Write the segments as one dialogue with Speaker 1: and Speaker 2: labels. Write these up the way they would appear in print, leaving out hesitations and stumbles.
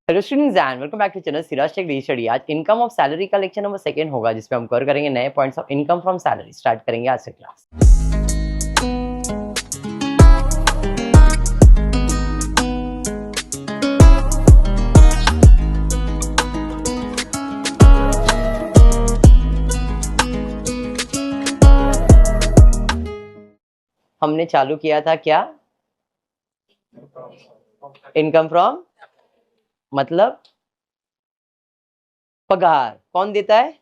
Speaker 1: Hello students and welcome back to channel Siraj Tech Study. आज income of salary का lecture number 2 होगा, जिसमें हम कवर करेंगे नए points of income from salary. Start करेंगे आज से क्लास। हमने चालू किया था क्या? इनकम फ्रॉम मतलब पगार। कौन देता है?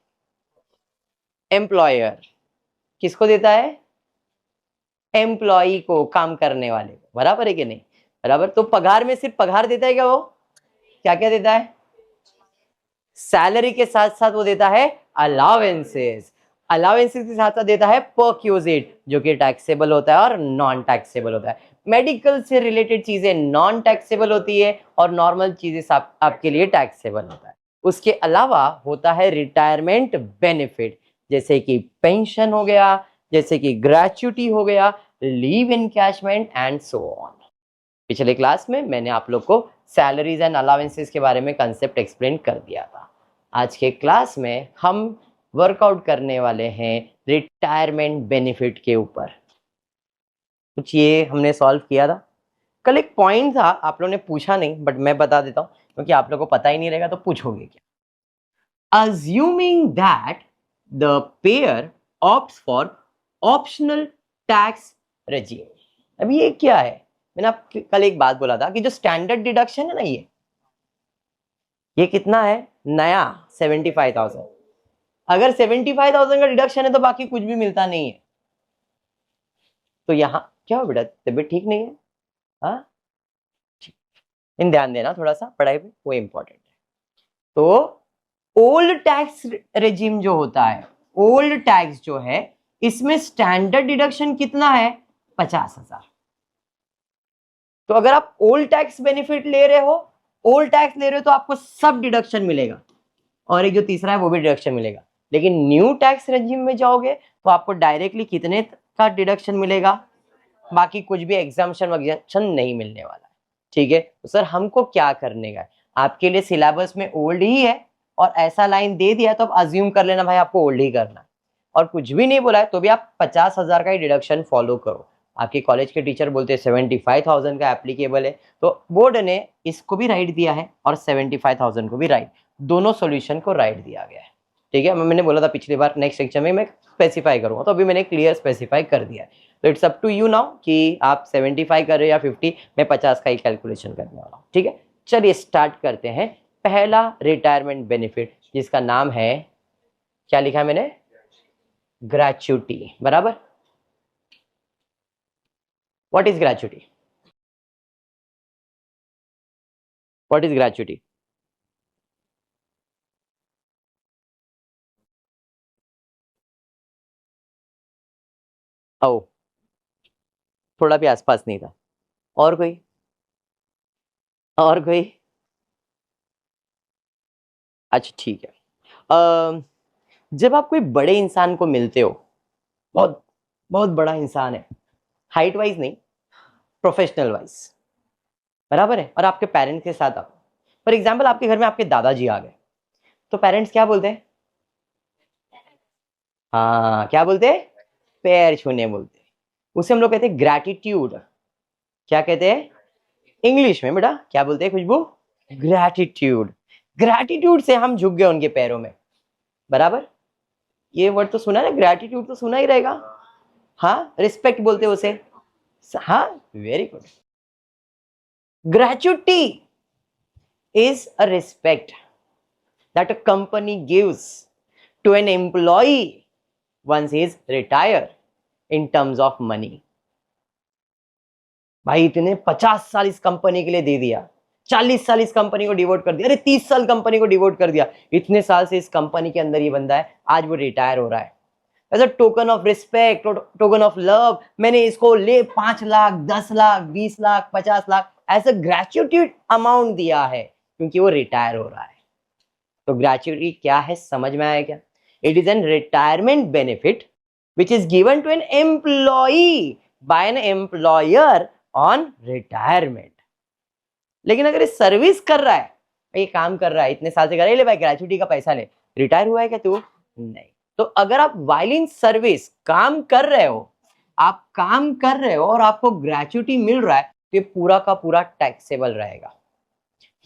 Speaker 1: एम्प्लॉयर। किसको देता है? एम्प्लॉई को, काम करने वाले को। बराबर है कि नहीं? बराबर। तो पगार में सिर्फ पगार देता है क्या? वो क्या क्या देता है? सैलरी के साथ साथ वो देता है अलाउंसेस। अलाउंसेस के साथ साथ देता है परक्यूजिट, जो कि टैक्सेबल होता है और नॉन टैक्सेबल होता है। मेडिकल से रिलेटेड चीजें नॉन टैक्सेबल होती है और नॉर्मल चीजें आपके लिए टैक्सेबल होता है। उसके अलावा होता है रिटायरमेंट बेनिफिट, जैसे कि पेंशन हो गया, जैसे कि ग्रेच्युटी हो गया, leave encashment and so on. पिछले क्लास में मैंने आप लोग को सैलरीज एंड अलाउंसेस के बारे में कंसेप्ट एक्सप्लेन कर दिया था। आज के क्लास में हम वर्कआउट करने वाले हैं रिटायरमेंट बेनिफिट के ऊपर। कुछ ये हमने सॉल्व किया था। कल एक पॉइंट था, आप लोगों ने पूछा नहीं, बट मैं बता देता हूं क्योंकि आप लोगों को पता ही नहीं रहेगा तो पूछोगे क्या। Assuming that the pair opts for optional tax regime. अब ये क्या है? मैंने आपको कल एक बात बोला था कि जो स्टैंडर्ड डिडक्शन है ना, ये कितना है? नया 75,000। अगर 75,000 का डिडक्शन है तो बाकी कुछ भी मिलता नहीं है। तो यहाँ क्या हो बेटा, तबीयत ठीक नहीं है? हाँ, इन ध्यान देना थोड़ा सा पढ़ाई पे, वो इंपॉर्टेंट है। तो ओल्ड टैक्स रेजिम जो होता है, ओल्ड टैक्स जो है, इसमें स्टैंडर्ड डिडक्शन कितना है? 50,000। तो अगर आप ओल्ड टैक्स बेनिफिट ले रहे हो, ओल्ड टैक्स ले रहे हो, तो आपको सब डिडक्शन मिलेगा और एक जो तीसरा है वो भी डिडक्शन मिलेगा। लेकिन न्यू टैक्स रेजिम में जाओगे तो आपको डायरेक्टली कितने का डिडक्शन मिलेगा? बाकी कुछ भी एग्जाम्पशन वग्जाम्पशन नहीं मिलने वाला है। ठीक है, तो सर हमको क्या करने का है? आपके लिए सिलेबस में ओल्ड ही है और ऐसा लाइन दे दिया तो अब अज्यूम कर लेना भाई आपको ओल्ड ही करना है। और कुछ भी नहीं बोला है तो भी आप 50,000 का ही डिडक्शन फॉलो करो। आपके कॉलेज के टीचर बोलते हैं 75,000 का एप्लीकेबल है, तो बोर्ड ने इसको भी राइट दिया है और 75,000 को भी राइट, दोनों सॉल्यूशन को राइट दिया गया है। ठीक है, मैंने बोला था पिछली बार नेक्स्ट लेक्चर में मैं स्पेसिफाई करूंगा, तो अभी मैंने क्लियर स्पेसिफाई कर दिया है। तो it's up to you now कि आप 75 कर रहे हो या 50। मैं 50 का ही कैलकुलेशन करने वाला हूँ। ठीक है, चलिए स्टार्ट करते हैं। पहला रिटायरमेंट बेनिफिट, जिसका नाम है, क्या लिखा है मैंने? ग्रेच्युटी। बराबर। What is gratuity? What is gratuity? ओ, थोड़ा भी आसपास नहीं था। और कोई? और कोई? अच्छा ठीक है। जब आप कोई बड़े इंसान को मिलते हो, बहुत बहुत बड़ा इंसान है, हाइट वाइज नहीं, प्रोफेशनल वाइज, बराबर है, और आपके पेरेंट्स के साथ आप, फॉर एग्जाम्पल आपके घर में आपके दादाजी आ गए, तो पेरेंट्स क्या बोलते हैं? हाँ, क्या बोलते हैं? पैर छूने बोलते हैं। उसे हम लोग कहते हैं ग्रैटिट्यूड। क्या कहते हैं इंग्लिश में बेटा? क्या बोलते हैं खुशबू? ग्रैटिट्यूड। ग्रैटिट्यूड से हम झुक गए उनके पैरों में। बराबर। ये वर्ड तो सुना है ना, ग्रैटिट्यूड तो सुना ही रहेगा। हाँ, रिस्पेक्ट बोलते हैं उसे। हाँ, very good. Gratuity is a respect that a company gives to an employee once he is retired in terms of money. भाई इतने 50 साल इस कंपनी के लिए दे दिया, 40 साल इस कंपनी को डिवोट कर दिया, अरे 30 साल कंपनी को डिवोट कर दिया, इतने साल से इस कंपनी के अंदर ये बंदा है, आज वो रिटायर हो रहा है। As a token of respect, token of love, मैंने इसको ले 5 lakh, 10 lakh, 20 lakh, 50 lakh as a gratuity amount दिया है, क्योंकि वो रिटायर हो रहा है। तो ग्रेच्युटी क्या है, समझ में आया क्या? It is an retirement benefit which is given to an employee by an employer on retirement. लेकिन अगर ये सर्विस कर रहा है ये काम कर रहा है इतने साल से कर रहा है, ले भाई ग्रेचुटी का पैसा ले, रिटायर हुआ है क्या तू? नहीं। तो अगर आप व्हाइल इन सर्विस काम कर रहे हो, आप काम कर रहे हो और आपको ग्रेचुटी मिल रहा है, तो ये पूरा का पूरा टैक्सेबल रहेगा।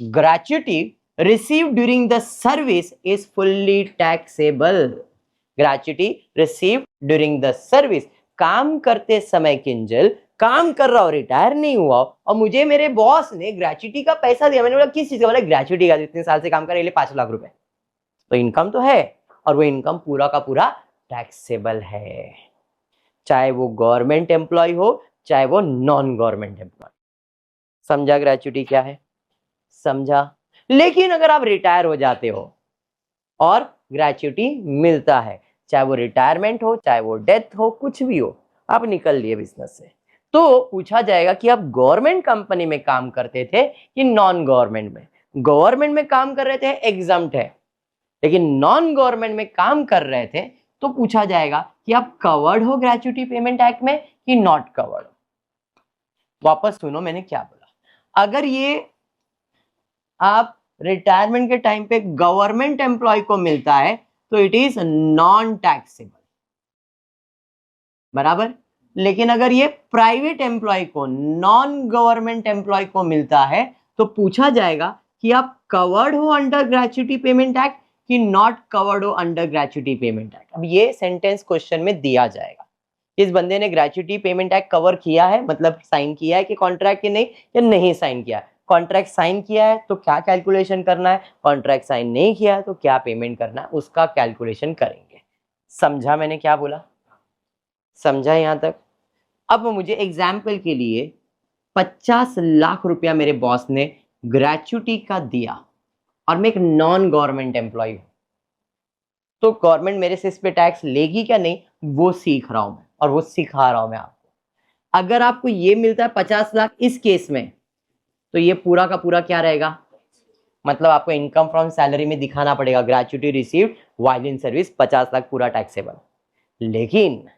Speaker 1: Gratuity received during the service is fully taxable. Gratuity received during the service, काम करते समय किंजल काम कर रहा हो, रिटायर नहीं हुआ और मुझे मेरे बॉस ने ग्रेचुटी का पैसा दिया, मैंने बोला किस चीज का? बोला ग्रेचुटी का, इतने साल से काम कर रहे 5 लाख रुपए, तो इनकम तो है और वो इनकम पूरा का पूरा टैक्सेबल है, चाहे वो गवर्नमेंट एम्प्लॉय हो चाहे वो नॉन गवर्नमेंट एम्प्लॉय। समझा ग्रेचुटी क्या है? समझा। लेकिन अगर आप रिटायर हो जाते हो और ग्रेचुटी मिलता है, चाहे वो रिटायरमेंट हो चाहे वो डेथ हो, कुछ भी हो, आप निकल लिए बिजनेस से, तो पूछा जाएगा कि आप गवर्नमेंट कंपनी में काम करते थे कि नॉन गवर्नमेंट में। गवर्नमेंट में काम कर रहे थे, एग्जम्प्ट है, लेकिन नॉन गवर्नमेंट में काम कर रहे थे तो पूछा जाएगा कि आप कवर्ड हो ग्रेचुटी पेमेंट एक्ट में कि नॉट कवर्ड। वापस सुनो मैंने क्या बोला। अगर ये आप रिटायरमेंट के टाइम पे गवर्नमेंट एम्प्लॉय को मिलता है तो इट इज नॉन टैक्सेबल, बराबर। लेकिन अगर ये प्राइवेट एम्प्लॉय को, नॉन गवर्नमेंट एम्प्लॉय को मिलता है तो पूछा जाएगा कि आप कवर्ड हो अंडर ग्रेचुटी पेमेंट एक्ट कि नॉट कवर्ड हो अंडर ग्रेचुटी पेमेंट एक्ट। अब ये सेंटेंस क्वेश्चन में दिया जाएगा, इस बंदे ने ग्रेचुटी पेमेंट एक्ट कवर किया है, मतलब साइन किया है कि कॉन्ट्रैक्ट के नहीं, या नहीं साइन किया है। कॉन्ट्रैक्ट साइन किया है तो क्या कैलकुलेशन करना है, कॉन्ट्रैक्ट साइन नहीं किया है तो क्या पेमेंट करना है, उसका कैलकुलेशन करेंगे। समझा मैंने क्या बोला? समझा यहां तक? अब मुझे एग्जाम्पल के लिए 50 लाख रुपया मेरे बॉस ने ग्रेचुटी का दिया और मैं एक नॉन गवर्नमेंट एम्प्लॉय हूं, तो गवर्नमेंट मेरे से इस पे टैक्स लेगी क्या नहीं, वो सीख रहा हूं मैं और वो सिखा रहा हूं मैं आपको। अगर आपको ये मिलता है 50 लाख इस केस में, तो ये पूरा का पूरा क्या रहेगा, मतलब आपको इनकम फ्रॉम सैलरी में दिखाना पड़ेगा gratuity received while in service 50 lakh पूरा टैक्सेबल। लेकिन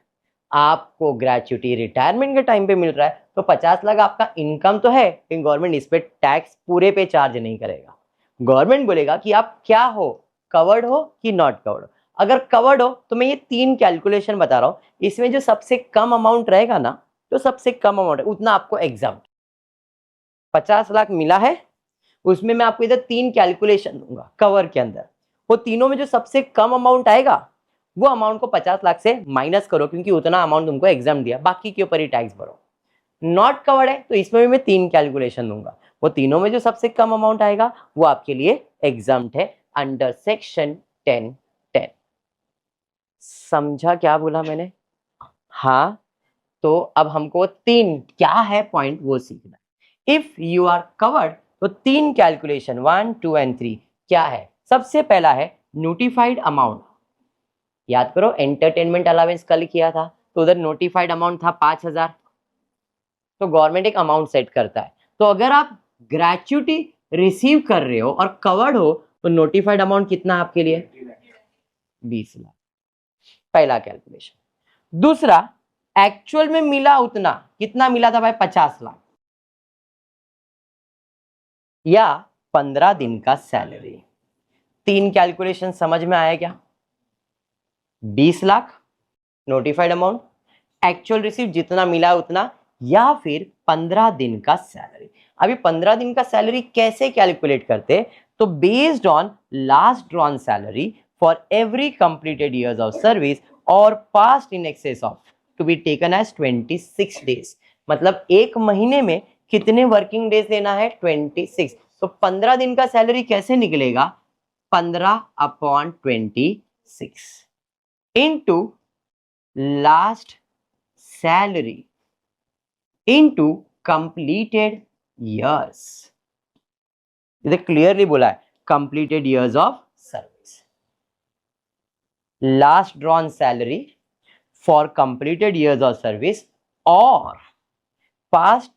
Speaker 1: आपको ग्रेचुटी रिटायरमेंट के टाइम पे मिल रहा है तो 50 लाख आपका इनकम तो है, लेकिन गवर्नमेंट इस पे टैक्स पूरे पे चार्ज नहीं करेगा। गवर्नमेंट बोलेगा कि आप क्या हो, कवर्ड हो कि नॉट कवर्ड। अगर कवर्ड हो तो मैं ये 3 कैलकुलेशन बता रहा हूं, इसमें जो सबसे कम अमाउंट रहेगा ना, जो सबसे कम अमाउंट है उतना आपको एग्जाम 50 लाख मिला है, उसमें मैं आपको इधर 3 कैलकुलेशन दूंगा कवर के अंदर, वो तीनों में जो सबसे कम अमाउंट आएगा वो अमाउंट को 50 लाख से माइनस करो, क्योंकि उतना अमाउंट तुमको एग्जाम दिया, बाकी के ऊपर ही टैक्स भरो। नॉट कवर्ड है तो इसमें भी मैं 3 कैलकुलेशन दूंगा, वो तीनों में जो सबसे कम अमाउंट आएगा वो आपके लिए एग्जाम्प्ट है अंडर सेक्शन 10(10). समझा क्या बोला मैंने? हाँ। तो अब हमको 3 क्या है पॉइंट वो सीखना है। इफ यू आर कवर्ड तो 3 कैलकुलेशन 1, 2 एंड 3 क्या है? सबसे पहला है नोटिफाइड अमाउंट। याद करो एंटरटेनमेंट अलाउंस कल किया था तो उधर नोटिफाइड अमाउंट था 5000, तो गवर्नमेंट एक अमाउंट सेट करता है। तो अगर आप ग्रेचुटी रिसीव कर रहे हो और कवर्ड हो तो नोटिफाइड अमाउंट कितना आपके लिए? 20 लाख। पहला कैलकुलेशन। दूसरा, एक्चुअल में मिला उतना, कितना मिला था भाई? 50 लाख या 15 दिन का सैलरी। 3 कैलकुलेशन समझ में आया क्या? 20 lakh notified amount, actual receive जितना मिला उतना, या फिर 15 दिन का सैलरी। अभी 15 दिन का सैलरी कैसे कैलकुलेट करते? तो based on last drawn salary for every completed years of service और past in excess of to be taken as 26 days. मतलब एक महीने में कितने वर्किंग डेज देना है? 26। तो 15 दिन का सैलरी कैसे निकलेगा? 15/26 into last salary into completed years। इधर क्लियरली बोला है completed years of service। last drawn salary for completed years of service or part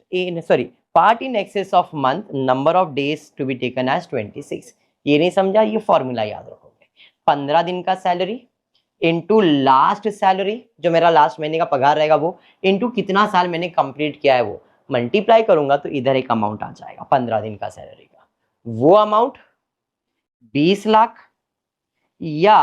Speaker 1: in excess of month number of days to be taken as 26। ये नहीं समझा? ये formula याद रखोगे। 15 दिन का सैलरी इनटू लास्ट सैलरी, जो मेरा लास्ट महीने का पगार रहेगा वो, इनटू कितना साल मैंने कंप्लीट किया है वो, मल्टीप्लाई करूंगा तो इधर एक अमाउंट आ जाएगा 15 दिन का सैलरी का। वो अमाउंट 20 लाख या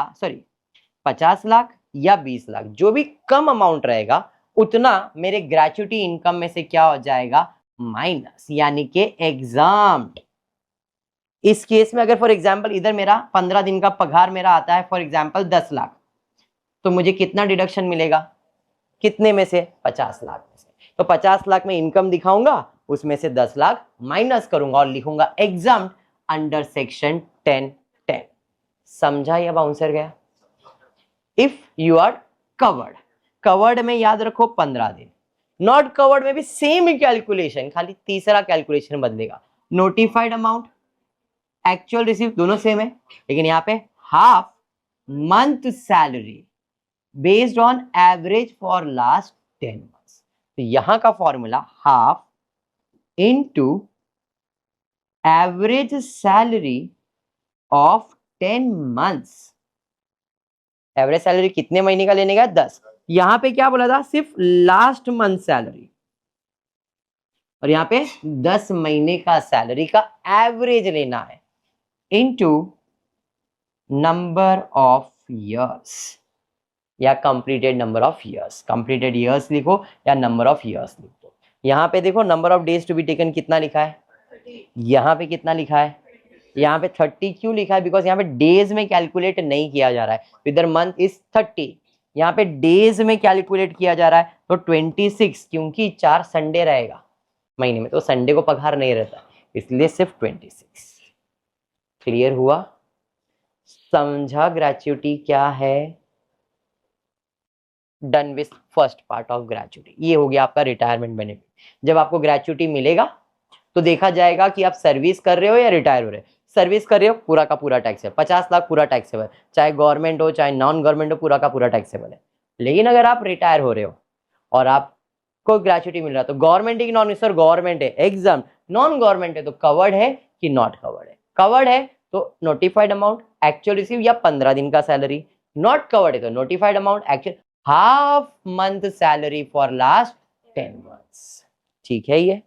Speaker 1: 50 लाख या 20 लाख, जो भी कम अमाउंट रहेगा उतना मेरे ग्रेच्युटी इनकम में से क्या हो जाएगा, माइनस, यानी कि एग्जाम्ड। इस केस में अगर फॉर एग्जांपल इधर मेरा 15 दिन का पगार मेरा आता है फॉर एग्जांपल 10 लाख, तो मुझे कितना डिडक्शन मिलेगा, कितने में से, 50 लाख में से। तो 50 लाख में इनकम दिखाऊंगा, उसमें से 10 लाख माइनस करूंगा और लिखूंगा एग्जाम अंडर सेक्शन 10(10). समझा या बाउंसर गया? If you are covered, covered में याद रखो 15 दिन, नॉट कवर्ड में भी सेम ही कैलकुलेशन, खाली तीसरा कैलकुलेशन बदलेगा। नोटिफाइड अमाउंट, एक्चुअल रिसीव दोनों सेम है, लेकिन यहाँ पे half month salary based on average for last 10 months. तो यहां का formula half into average salary of 10 months. Average salary कितने महीने का लेने का, 10। यहां पे क्या बोला था, सिर्फ लास्ट मंथ सैलरी, और यहां पे 10 महीने का सैलरी का एवरेज लेना है इनटू नंबर ऑफ ईयर्स या completed number of years. Completed years लिखो या नंबर ऑफ ईयर्स लिखो। यहाँ पे देखो number of days to be taken कितना लिखा है, यहाँ पे कितना लिखा है, यहाँ पे 30 क्यों लिखा है, बिकॉज यहाँ पे डेज में कैलकुलेट नहीं किया जा रहा है, इधर मंथ इज 30, यहाँ पे डेज में कैलकुलेट किया जा रहा है, तो 26, क्योंकि 4 संडे रहेगा महीने में, तो संडे को पगार नहीं रहता, इसलिए सिर्फ 26। क्लियर हुआ? समझा ग्रेच्युटी क्या है? Done with first part of gratuity. ये हो गया आपका रिटायरमेंट बेनिफिट। जब आपको ग्रेच्युटी मिलेगा तो देखा जाएगा कि आप सर्विस कर रहे हो या रिटायर हो रहे हो। सर्विस कर रहे हो, पूरा का पूरा टैक्स है, 50 लाख पूरा टैक्सेबल, चाहे गवर्नमेंट हो चाहे नॉन गवर्नमेंट हो, पूरा का पूरा टैक्सेबल है। लेकिन अगर आप रिटायर हो रहे हो और आपको ग्रेच्युटी मिल रहा है, तो गवर्नमेंट है कि नॉन, सर गवर्नमेंट है एग्जाम, नॉन गवर्नमेंट है तो कवर्ड है कि नॉट कवर्ड है, कवर्ड है तो नोटिफाइड अमाउंट एक्चुअल रिसीव या 15 दिन का सैलरी, नॉट कवर्ड है तो notified amount actual half month salary for last 10 months. ठीक है ये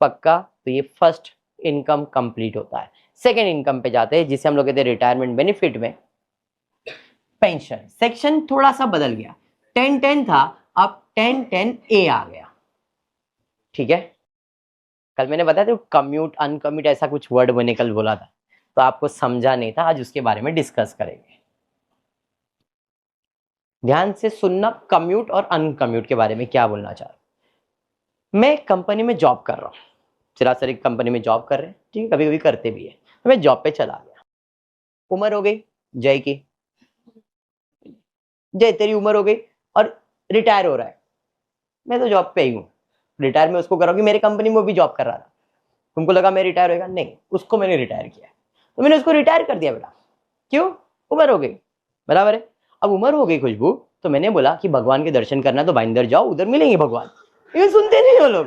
Speaker 1: पक्का? तो ये फर्स्ट इनकम कंप्लीट होता है। सेकेंड इनकम पे जाते हैं, जिसे हम लोग कहते हैं रिटायरमेंट बेनिफिट में पेंशन। सेक्शन थोड़ा सा बदल गया, 10(10) था, अब 10(10)(A) आ गया। ठीक है, कल मैंने बताया था कम्यूट अनकम्यूट ऐसा कुछ वर्ड मैंने कल बोला था, तो आपको समझा नहीं था, आज उसके बारे में डिस्कस करेंगे। ध्यान से सुनना, कम्यूट और अनकम्यूट के बारे में क्या बोलना चाह रहा हूं। मैं कंपनी में जॉब कर रहा हूं, सिरा सर एक कंपनी में जॉब कर रहे हैं, ठीक है, कभी कभी करते भी है, तो मैं जॉब पे चला गया, उम्र हो गई जय की, जय तेरी उम्र हो गई और रिटायर हो रहा है, मैं तो जॉब पे ही हूँ, रिटायर में उसको कर रहा हूँ कि मेरे कंपनी में भी जॉब कर रहा था, तुमको लगा मैं रिटायर होगा, नहीं, उसको मैंने रिटायर किया, तो मैंने उसको रिटायर कर दिया बेटा, क्यों, उम्र हो गई, बराबर है। अब उम्र हो गई खुशबू, तो मैंने बोला कि भगवान के दर्शन करना तो भाईंदर जाओ, उधर मिलेंगे भगवान, ये सुनते नहीं हो लोग,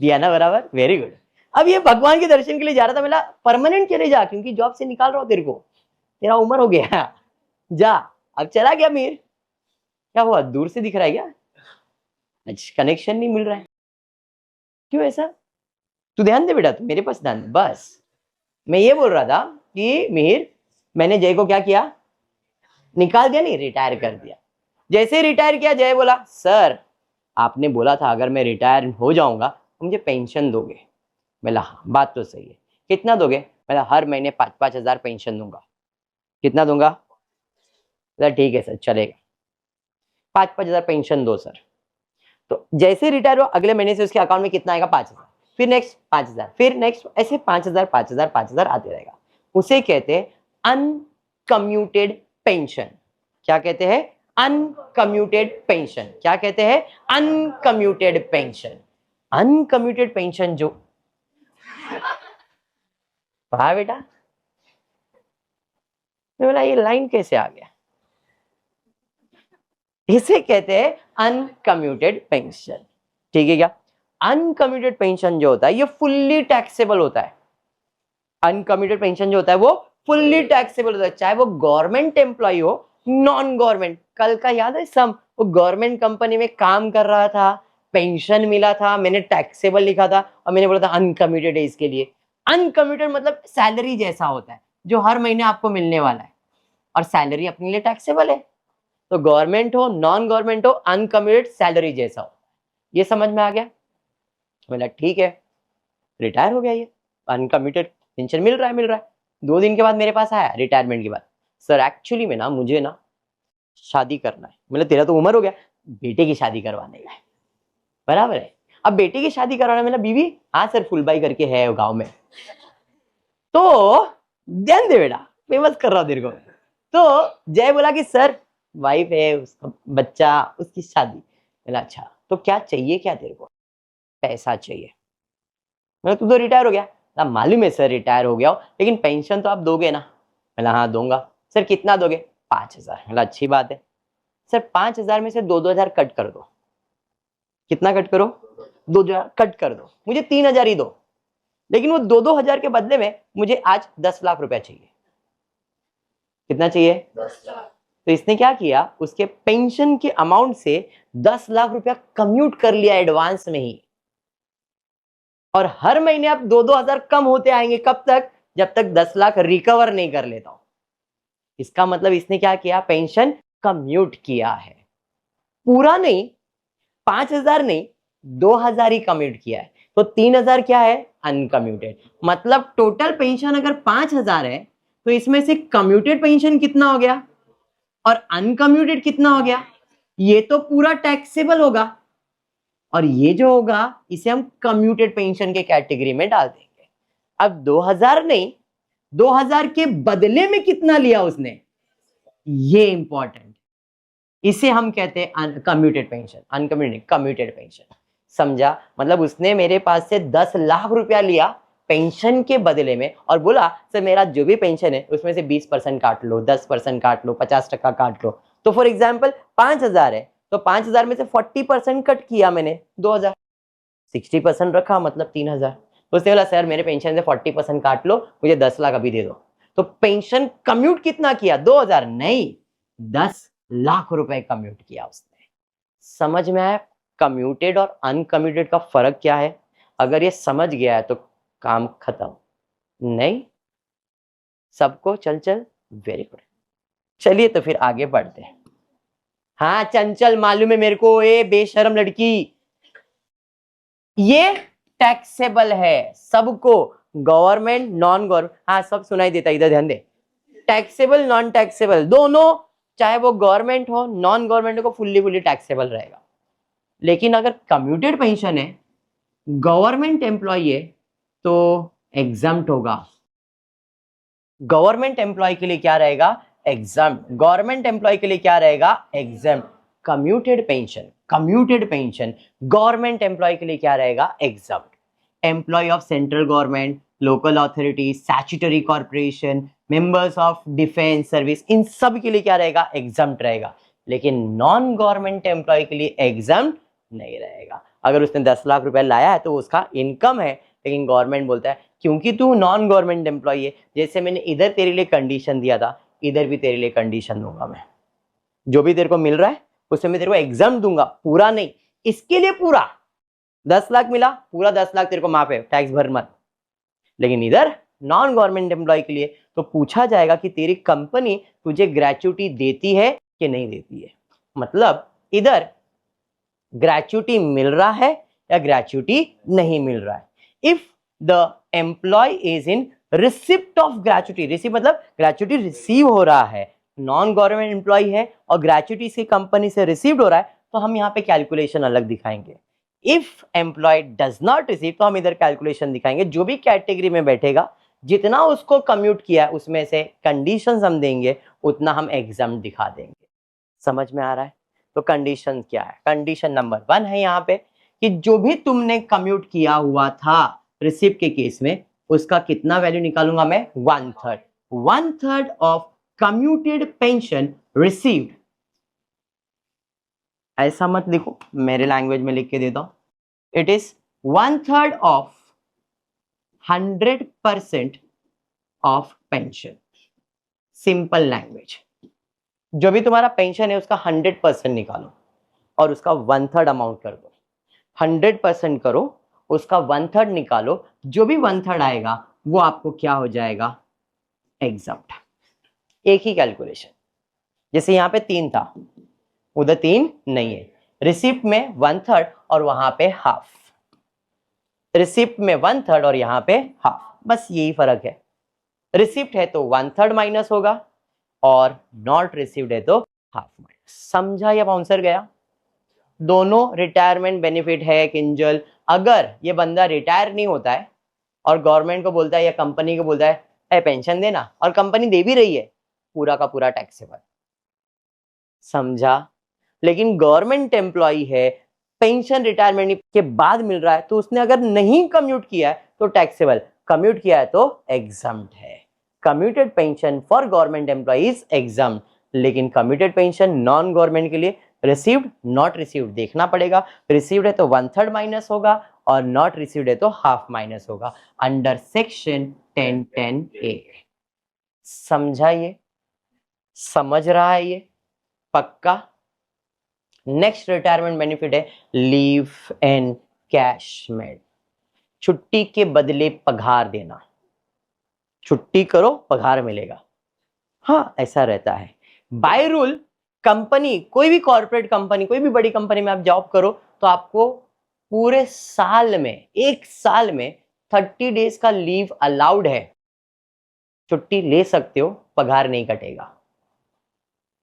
Speaker 1: दिया ना बराबर, वेरी गुड। अब ये भगवान के दर्शन के लिए जा रहा था, मेरा परमानेंट चले जा, क्योंकि जॉब से निकाल रहा हूं तेरे को, तेरा उम्र हो गया, जा। अब चला गया मीर, क्या हुआ, दूर से दिख रहा है क्या, अच्छा कनेक्शन नहीं मिल रहा है, क्यों ऐसा, तू ध्यान दे बेटा, तू मेरे पास ध्यान दे बस। मैं ये बोल रहा था कि मीर, मैंने जय को क्या किया, निकाल दिया, नहीं रिटायर कर दिया। जैसे रिटायर किया, जय बोला सर आपने बोला था अगर मैं रिटायर हो जाऊंगा तो मुझे पेंशन दोगे। बोला हाँ बात तो सही है, कितना दोगे, बोला हर महीने 5-5 हजार पेंशन दूंगा। कितना दूंगा, बोला ठीक है सर चलेगा, 5-5 हजार पेंशन दो सर। तो जैसे रिटायर हो अगले महीने से उसके अकाउंट में कितना आएगा, 5,000, फिर नेक्स्ट 5,000, फिर नेक्स्ट, ऐसे 5,000 5,000 5,000 आते रहेगा। उसे कहते हैं अनकम्यूटेड पेंशन। क्या कहते हैं, अनकम्यूटेड पेंशन। क्या कहते हैं, अनकम्यूटेड पेंशन। अनकम्यूटेड पेंशन जो, वाह बेटा, मैं बोला ये लाइन कैसे आ गया, इसे कहते हैं अनकम्यूटेड पेंशन। ठीक है क्या, अनकम्यूटेड पेंशन जो होता है ये फुल्ली टैक्सेबल होता है। अनकम्यूटेड पेंशन जो होता है वो फुल्ली टैक्सेबल होता है, चाहे वो गवर्नमेंट एम्प्लॉय हो नॉन गवर्नमेंट। कल का याद है सम, वो गवर्नमेंट कंपनी में काम कर रहा था, पेंशन मिला था, मैंने टैक्सेबल लिखा था और मैंने बोला था अनकम्यूटेड है इसके लिए, अनकम्यूटेड मतलब सैलरी जैसा होता है जो हर महीने आपको मिलने वाला है, और सैलरी अपने लिए टैक्सेबल है। तो गवर्नमेंट हो, नॉन गवर्नमेंट हो, अनकम्यूटेड सैलरी जैसा हो। ये समझ में आ गया? बोला ठीक है, रिटायर हो गया, ये अनकम्यूटेड पेंशन मिल रहा है। 2 दिन के बाद मेरे पास आया रिटायरमेंट के बाद, सर एक्चुअली में ना मुझे ना शादी करना है। मतलब तेरा तो उम्र हो गया, बेटे की शादी करवाने का है, बराबर है। अब बेटे की शादी करवाना, मतलब बीवी, हाँ सर फुलबाई करके है गांव में, तो ध्यान दे बेटा, फेमस कर रहा हूं तेरे को। तो जय बोला कि सर वाइफ है, उसका बच्चा, उसकी शादी। बोला अच्छा, तो क्या चाहिए, क्या तेरे को? पैसा चाहिए। मतलब तू तो रिटायर हो गया ना? मालूम है सर रिटायर हो गया हो, लेकिन पेंशन तो आप दोगे ना? बोला हाँ दूंगा। सर कितना दोगे? 5,000। बोला अच्छी बात है सर, 5,000 में से 2,000 कट कर दो। कितना कट करो? 2,000 कट कर दो, मुझे 3,000 ही दो, लेकिन वो 2,000 के बदले में मुझे आज 10 लाख रुपया चाहिए। कितना चाहिए? 10 लाख। तो इसने क्या किया, उसके पेंशन के अमाउंट से 10 लाख रुपया कम्यूट कर लिया एडवांस में ही। और हर महीने अब 2,000 कम होते आएंगे, कब तक? जब तक 10 लाख रिकवर नहीं कर लेता हूं। इसका मतलब इसने क्या किया, पेंशन कम्यूट किया है, पूरा नहीं, 5,000 नहीं, 2,000 ही कम्यूट किया है। तो 3,000 क्या है? अनकम्यूटेड। मतलब टोटल पेंशन अगर 5,000 है, तो इसमें से कम्यूटेड पेंशन कितना हो गया और अनकम्यूटेड कितना हो गया? ये तो पूरा टैक्सेबल होगा, और ये जो होगा इसे हम कम्यूटेड पेंशन के कैटेगरी में डाल देंगे। अब 2,000 नहीं, 2,000 के बदले में कितना लिया उसने, ये इंपॉर्टेंट। इसे हम कहते हैं commuted pension, uncommuted, commuted pension. समझा? मतलब उसने मेरे पास से 10 लाख रुपया लिया पेंशन के बदले में, और बोला सर मेरा जो भी पेंशन है उसमें से 20% काट लो, 10% काट लो, 50% काट लो। तो फॉर एग्जाम्पल 5,000 है, तो 5,000 में से 40% कट किया मैंने, 2,000, 60% रखा, मतलब 3,000। तो उसने बोला सर मेरे पेंशन से 40% काट लो, मुझे 10 लाख अभी दे दो। तो पेंशन कम्यूट कितना किया? 2,000 नहीं, 10 लाख रुपए कम्यूट किया उसने। समझ में आया कम्यूटेड और अनकम्यूटेड का फर्क क्या है? अगर ये समझ गया है तो काम खत्म। नहीं सबको चल चल, वेरी गुड। चलिए तो फिर आगे बढ़ते हैं। हाँ चंचल मालूम है मेरे को, ए बेशरम लड़की, ये टैक्सेबल है सबको, गवर्नमेंट नॉन गवर्नमेंट, हाँ सब सुनाई देता, इधर ध्यान दे। टैक्सेबल नॉन टैक्सेबल दोनों, चाहे वो गवर्नमेंट हो नॉन गवर्नमेंट को, फुल्ली टैक्सेबल रहेगा। लेकिन अगर कम्यूटेड पेंशन है, गवर्नमेंट एम्प्लॉय है, तो एग्जम्प्ट होगा। गवर्नमेंट एम्प्लॉय के लिए क्या रहेगा? एग्जम्प्ट। गवर्नमेंट एम्प्लॉय के लिए क्या रहेगा? Exempt. Commuted pension, commuted pension government employ के लिए क्या रहेगा? Exempt. Employ of central government, local authority, statutory corporation, members of defence service, इन सब के लिए क्या रहेगा? एग्जम्प्ट रहेगा। लेकिन नॉन गवर्नमेंट एम्प्लॉय के लिए एग्जम्प्ट नहीं रहेगा। अगर उसने 10 लाख रुपए लाया है तो उसका इनकम है, लेकिन गवर्नमेंट बोलता है क्योंकि तू नॉन गवर्नमेंट एम्प्लॉय है, जैसे मैंने इधर तेरे लिए कंडीशन दिया था, इधर भी तेरे लिए कंडीशन दूंगा मैं। जो भी तेरे को मिल रहा है उसमें मैं तेरे को एग्जाम दूंगा, पूरा नहीं, इसके लिए पूरा 10 लाख मिला, पूरा 10 लाख तेरे को माफ है, टैक्स भर मत। लेकिन इधर नॉन गवर्नमेंट एम्प्लॉय के लिए तो पूछा जाएगा कि तेरी कंपनी तुझे ग्रेच्युटी देती है कि नहीं देती है। मतलब इधर ग्रेच्युटी मिल रहा है या ग्रेच्युटी नहीं मिल रहा है। If the employee is in receipt of gratuity, receipt मतलब ग्रेच्युटी रिसीव हो रहा है, नॉन गवर्नमेंट एम्प्लॉय है और ग्रेच्युटी इसकी कंपनी से रिसीव हो रहा है, तो हम यहाँ पे कैलकुलेशन अलग दिखाएंगे। If employee does not receive, तो हम इधर कैलकुलेशन दिखाएंगे। जो भी कैटेगरी में बैठेगा, जितना उसको कम्यूट किया है उसमें से कंडीशंस हम देंगे, उतना हम एग्जाम दिखा देंगे। समझ में आ रहा है? तो कंडीशन क्या है? कंडीशन नंबर 1 है यहाँ पे कि जो भी तुमने कम्यूट किया हुआ था रिसिप्ट के केस में, उसका कितना वैल्यू निकालूंगा मैं? 1/3। 1/3 ऑफ कम्यूटेड पेंशन रिसीव्ड। ऐसा मत लिखो, मेरे लैंग्वेज में लिख के देता हूं। It is 1/3 of 100% of pension. Simple language, जो भी तुम्हारा पेंशन है उसका 100% निकालो और उसका 1/3 अमाउंट कर दो। 100% करो, उसका 1/3 निकालो, जो भी 1/3 आएगा वो आपको क्या हो जाएगा, एग्जम्प्ट। एक ही कैलकुलेशन, जैसे यहाँ पे 3 था, उधर 3 नहीं है। रिसिप्ट में 1/3 और वहां पे हाफ, रिसिप्ट में 1/3 और यहाँ पे हाफ, बस यही फर्क है। रिसिप्ट है तो 1/3 माइनस होगा और नॉट रिसीव्ड है तो हाफ माइनस। समझा या बाउंसर गया? दोनों रिटायरमेंट बेनिफिट है किंजल। अगर ये बंदा रिटायर नहीं होता है और गवर्नमेंट को बोलता है या कंपनी को बोलता है ए पेंशन देना, और कंपनी दे भी रही है, पूरा का पूरा टैक्सेबल। समझा? लेकिन गवर्नमेंट एम्प्लॉय है, पेंशन रिटायरमेंट के बाद मिल रहा है, तो उसने अगर नहीं कम्यूट किया है तो टैक्सेबल, कम्यूट किया है तो एग्जम्प्ट है। Commuted pension for government employees exempt, लेकिन कम्यूटेड पेंशन नॉन गवर्नमेंट के लिए रिसीव्ड नॉट रिसीव्ड देखना पड़ेगा। रिसीव्ड है तो 1/3 माइनस होगा और नॉट रिसीव्ड है तो हाफ माइनस होगा अंडर सेक्शन 1010A। समझा? ये समझ रहा है ये पक्का? नेक्स्ट रिटायरमेंट बेनिफिट है लीव एंड कैशमेंट, छुट्टी के बदले पगार देना। छुट्टी करो पगार मिलेगा, हाँ ऐसा रहता है बाय रूल। कंपनी, कोई भी कॉर्पोरेट कंपनी, कोई भी बड़ी कंपनी में आप जॉब करो तो आपको पूरे साल में, एक साल में 30 डेज का लीव अलाउड है। छुट्टी ले सकते हो, पगार नहीं कटेगा,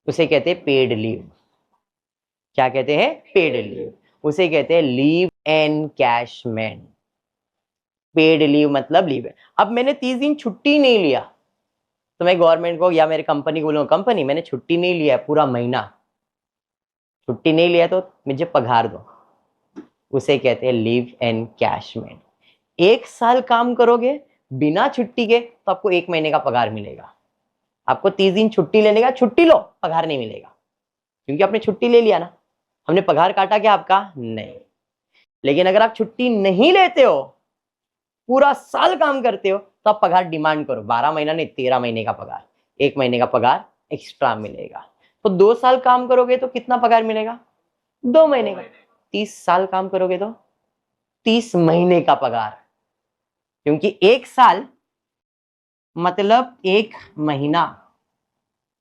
Speaker 1: उसे कहते हैं पेड लीव। क्या कहते हैं? Paid leave. उसे कहते हैं लीव एनकैशमेंट। पेड लीव मतलब लीव है। अब मैंने 30 दिन छुट्टी नहीं लिया तो मैं गवर्नमेंट को या मेरी कंपनी को बोलूंगा कंपनी मैंने छुट्टी नहीं लिया है पूरा महीना, छुट्टी नहीं लिया तो मुझे पगार दो, उसे कहते हैं लीव एनकैशमेंट। एक साल काम करोगे बिना छुट्टी के तो आपको 1 महीने का पगार मिलेगा। आपको 30 दिन छुट्टी लेने का, छुट्टी लो, पगार नहीं मिलेगा क्योंकि आपने छुट्टी ले लिया ना। हमने पगार काटा क्या आपका? नहीं। लेकिन अगर आप छुट्टी नहीं लेते हो, पूरा साल काम करते हो, तो आप पगार डिमांड करो, 12 महीना नहीं 13 महीने का पगार, 1 महीने का पगार एक्स्ट्रा मिलेगा। तो 2 साल काम करोगे तो कितना पगार मिलेगा? 2 महीने का। 30 साल काम करोगे तो 30 महीने का पगार, क्योंकि 1 साल मतलब 1 महीना,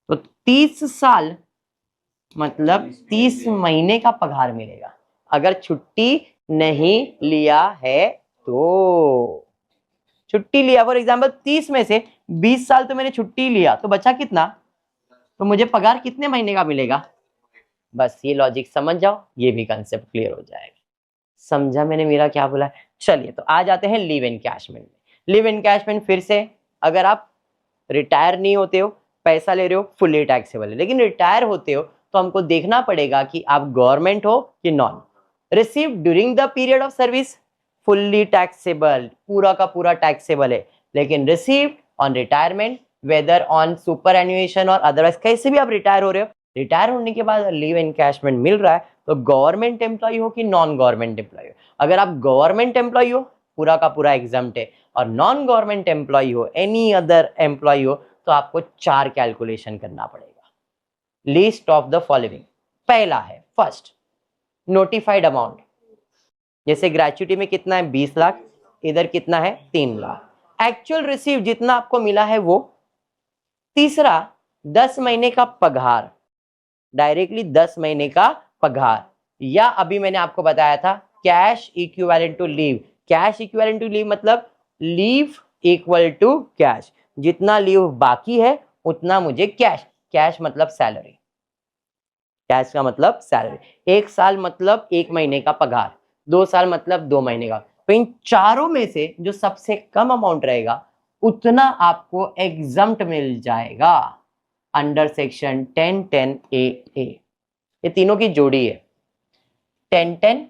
Speaker 1: तो 30 साल मतलब 30 महीने का पगार मिलेगा अगर छुट्टी नहीं लिया है तो। छुट्टी लिया फॉर एग्जाम्पल 30 में से 20 साल तो मैंने छुट्टी लिया, तो बचा कितना? तो मुझे पगार कितने महीने का मिलेगा? बस ये लॉजिक समझ जाओ, ये भी कंसेप्ट क्लियर हो जाएगा। समझा मैंने मेरा क्या बोला? चलिए तो आ जाते हैं लिव एनकैशमेंट में। लिव एनकैशमेंट फिर से, अगर आप रिटायर नहीं होते हो, पैसा ले रहे हो, फुली टैक्सेबल है। लेकिन रिटायर होते हो तो हमको देखना पड़ेगा कि आप गवर्नमेंट हो कि non. Receive during the period of service, fully taxable, पूरा का पूरा टैक्सेबल है। लेकिन receive on retirement, whether on superannuation और अदरवाइज, कैसे भी आप रिटायर हो रहे हो, रिटायर होने के बाद लीव एनकैशमेंट मिल रहा है तो गवर्नमेंट एम्प्लॉय हो कि नॉन गवर्नमेंट एम्प्लॉय हो। अगर आप गवर्नमेंट एम्प्लॉय हो पूरा का पूरा एग्जाम्प्ट है, और नॉन गवर्नमेंट एम्प्लॉय हो, एनी अदर एम्प्लॉय हो, तो आपको 4 कैलकुलेशन करना पड़ेगा। List of the following. पहला है फर्स्ट नोटिफाइड अमाउंट, जैसे ग्रेच्युटी में कितना है 20 लाख, इधर कितना है 3 लाख। एक्चुअल रिसीव जितना आपको मिला है वो। तीसरा 10 महीने का पगार, डायरेक्टली 10 महीने का पगार, या अभी मैंने आपको बताया था cash equivalent to leave. Cash equivalent to leave मतलब लीव इक्वल टू कैश, जितना लीव बाकी है उतना मुझे कैश, कैश मतलब सैलरी, कैश का मतलब सैलरी। 1 साल मतलब 1 महीने का पगार, 2 साल मतलब 2 महीने का। तो इन चारों में से जो सबसे कम अमाउंट रहेगा उतना आपको एग्जम्प्ट मिल जाएगा अंडर सेक्शन 1010AA। ये तीनों की जोड़ी है, 1010,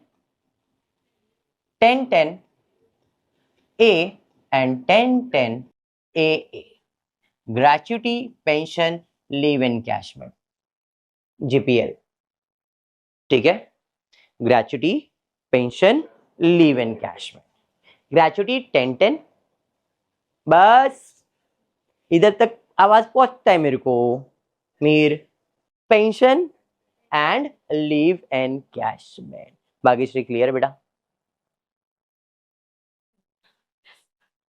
Speaker 1: 1010A and 1010AA। Gratuity, pension, leave encashment, GPL. ठीक है, gratuity, pension, leave encashment. Gratuity 1010, बस इधर तक आवाज पहुंचता है मेरे को Mir. Pension and leave encashment. Bhagyashree clear बेटा?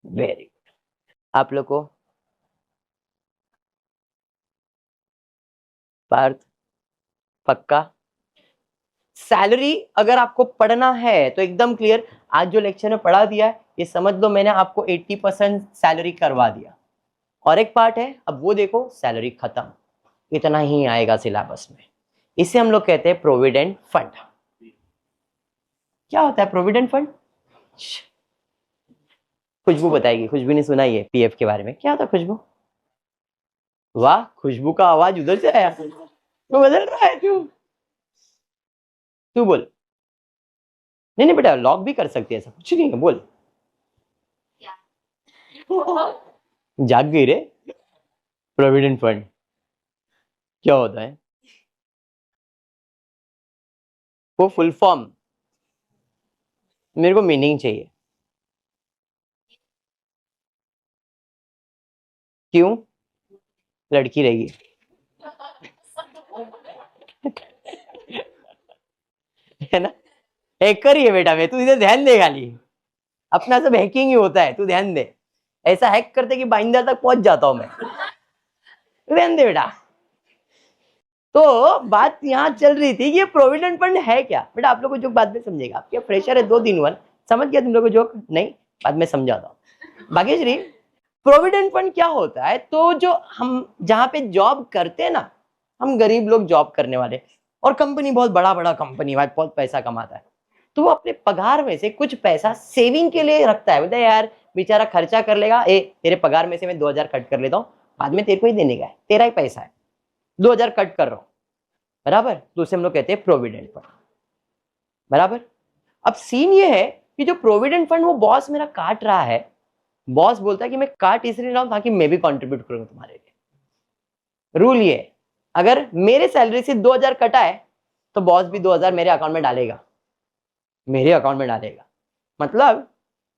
Speaker 1: Very good. आप लोग को पार्थ पक्का? सैलरी अगर आपको पढ़ना है तो एकदम क्लियर, आज जो लेक्चर में पढ़ा दिया है ये समझ लो मैंने आपको 80% सैलरी करवा दिया, और एक पार्ट है अब वो देखो सैलरी खत्म, इतना ही आएगा सिलेबस में। इसे हम लोग कहते हैं प्रोविडेंट फंड। क्या होता है प्रोविडेंट फंड? खुशबू बताएगी, खुशबू ने सुना ही है पीएफ के बारे में। क्या होता है खुशबू? वाह, खुशबू का आवाज उधर से आया, तो बदल रहा है तू। तू बोल। नहीं नहीं बेटा, लॉक भी कर सकती है, ऐसा कुछ नहीं है, बोल। जाग गई रे। प्रोविडेंट फंड क्या होता है? वो फुल फॉर्म मेरे को मीनिंग चाहिए। क्यों? लड़की रहेगी। है ना, हैकर ही है बेटा मैं, तू इधर ध्यान दे, खाली अपना सब हैकिंग ही होता है, तू ध्यान दे। ऐसा हैक करते कि बाइंदर तक पहुंच जाता हूं मैं, ध्यान दे बेटा। तो बात यहाँ चल रही थी ये प्रोविडेंट फंड है क्या बेटा, आप लोग को जो बाद में समझेगा, क्या फ्रेशर है 2 दिन 1, समझ गया तुम लोग को जोक? नहीं, बाद में समझाता हूँ। भाग्यश्री, प्रोविडेंट फंड क्या होता है? तो जो हम जहाँ पे जॉब करते हैं ना, हम गरीब लोग जॉब करने वाले, और कंपनी बहुत बड़ा बड़ा कंपनी बहुत पैसा कमाता है, तो वो अपने पगार में से कुछ पैसा सेविंग के लिए रखता है। बोलता है यार बेचारा खर्चा कर लेगा, तेरे पगार में से मैं 2000 कट कर लेता हूँ, बाद में तेरे को ही देने का है, तेरा ही पैसा है, 2000 कट कर रहा हूँ, बराबर? तो उसे हम लोग कहते हैं प्रोविडेंट फंड, बराबर? अब सीन ये है कि जो प्रोविडेंट फंड वो बॉस मेरा काट रहा है, बॉस बोलता है कि मैं काट इसलिए रहा हूं ताकि मैं भी कंट्रीब्यूट करूं तुम्हारे लिए। रूल ये, अगर मेरे सैलरी से 2000 कटा है तो बॉस भी 2000 मेरे अकाउंट में डालेगा, मेरे अकाउंट में डालेगा। मतलब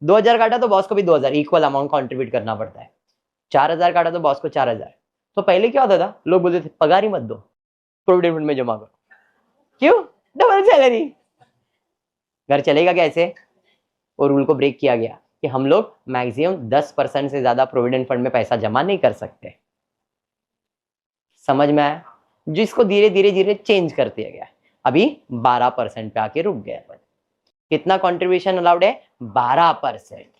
Speaker 1: 2000 काटा तो बॉस को भी 2000, इक्वल अमाउंट कंट्रीब्यूट करना पड़ता है। 4000 काटा तो बॉस को 4000। तो पहले क्या होता था, लोग बोलते थे पगार ही मत दो, प्रोविडेंट फंड में जमा करो। क्यों? Double salary. घर चलेगा कैसे? वो रूल को ब्रेक किया गया कि हम लोग मैक्सिमम 10% से ज्यादा प्रोविडेंट फंड में पैसा जमा नहीं कर सकते। समझ में आया? जिसको धीरे धीरे धीरे चेंज कर दिया गया, अभी 12% पे आके रुक गया। कितना कंट्रीब्यूशन अलाउड है? 12%।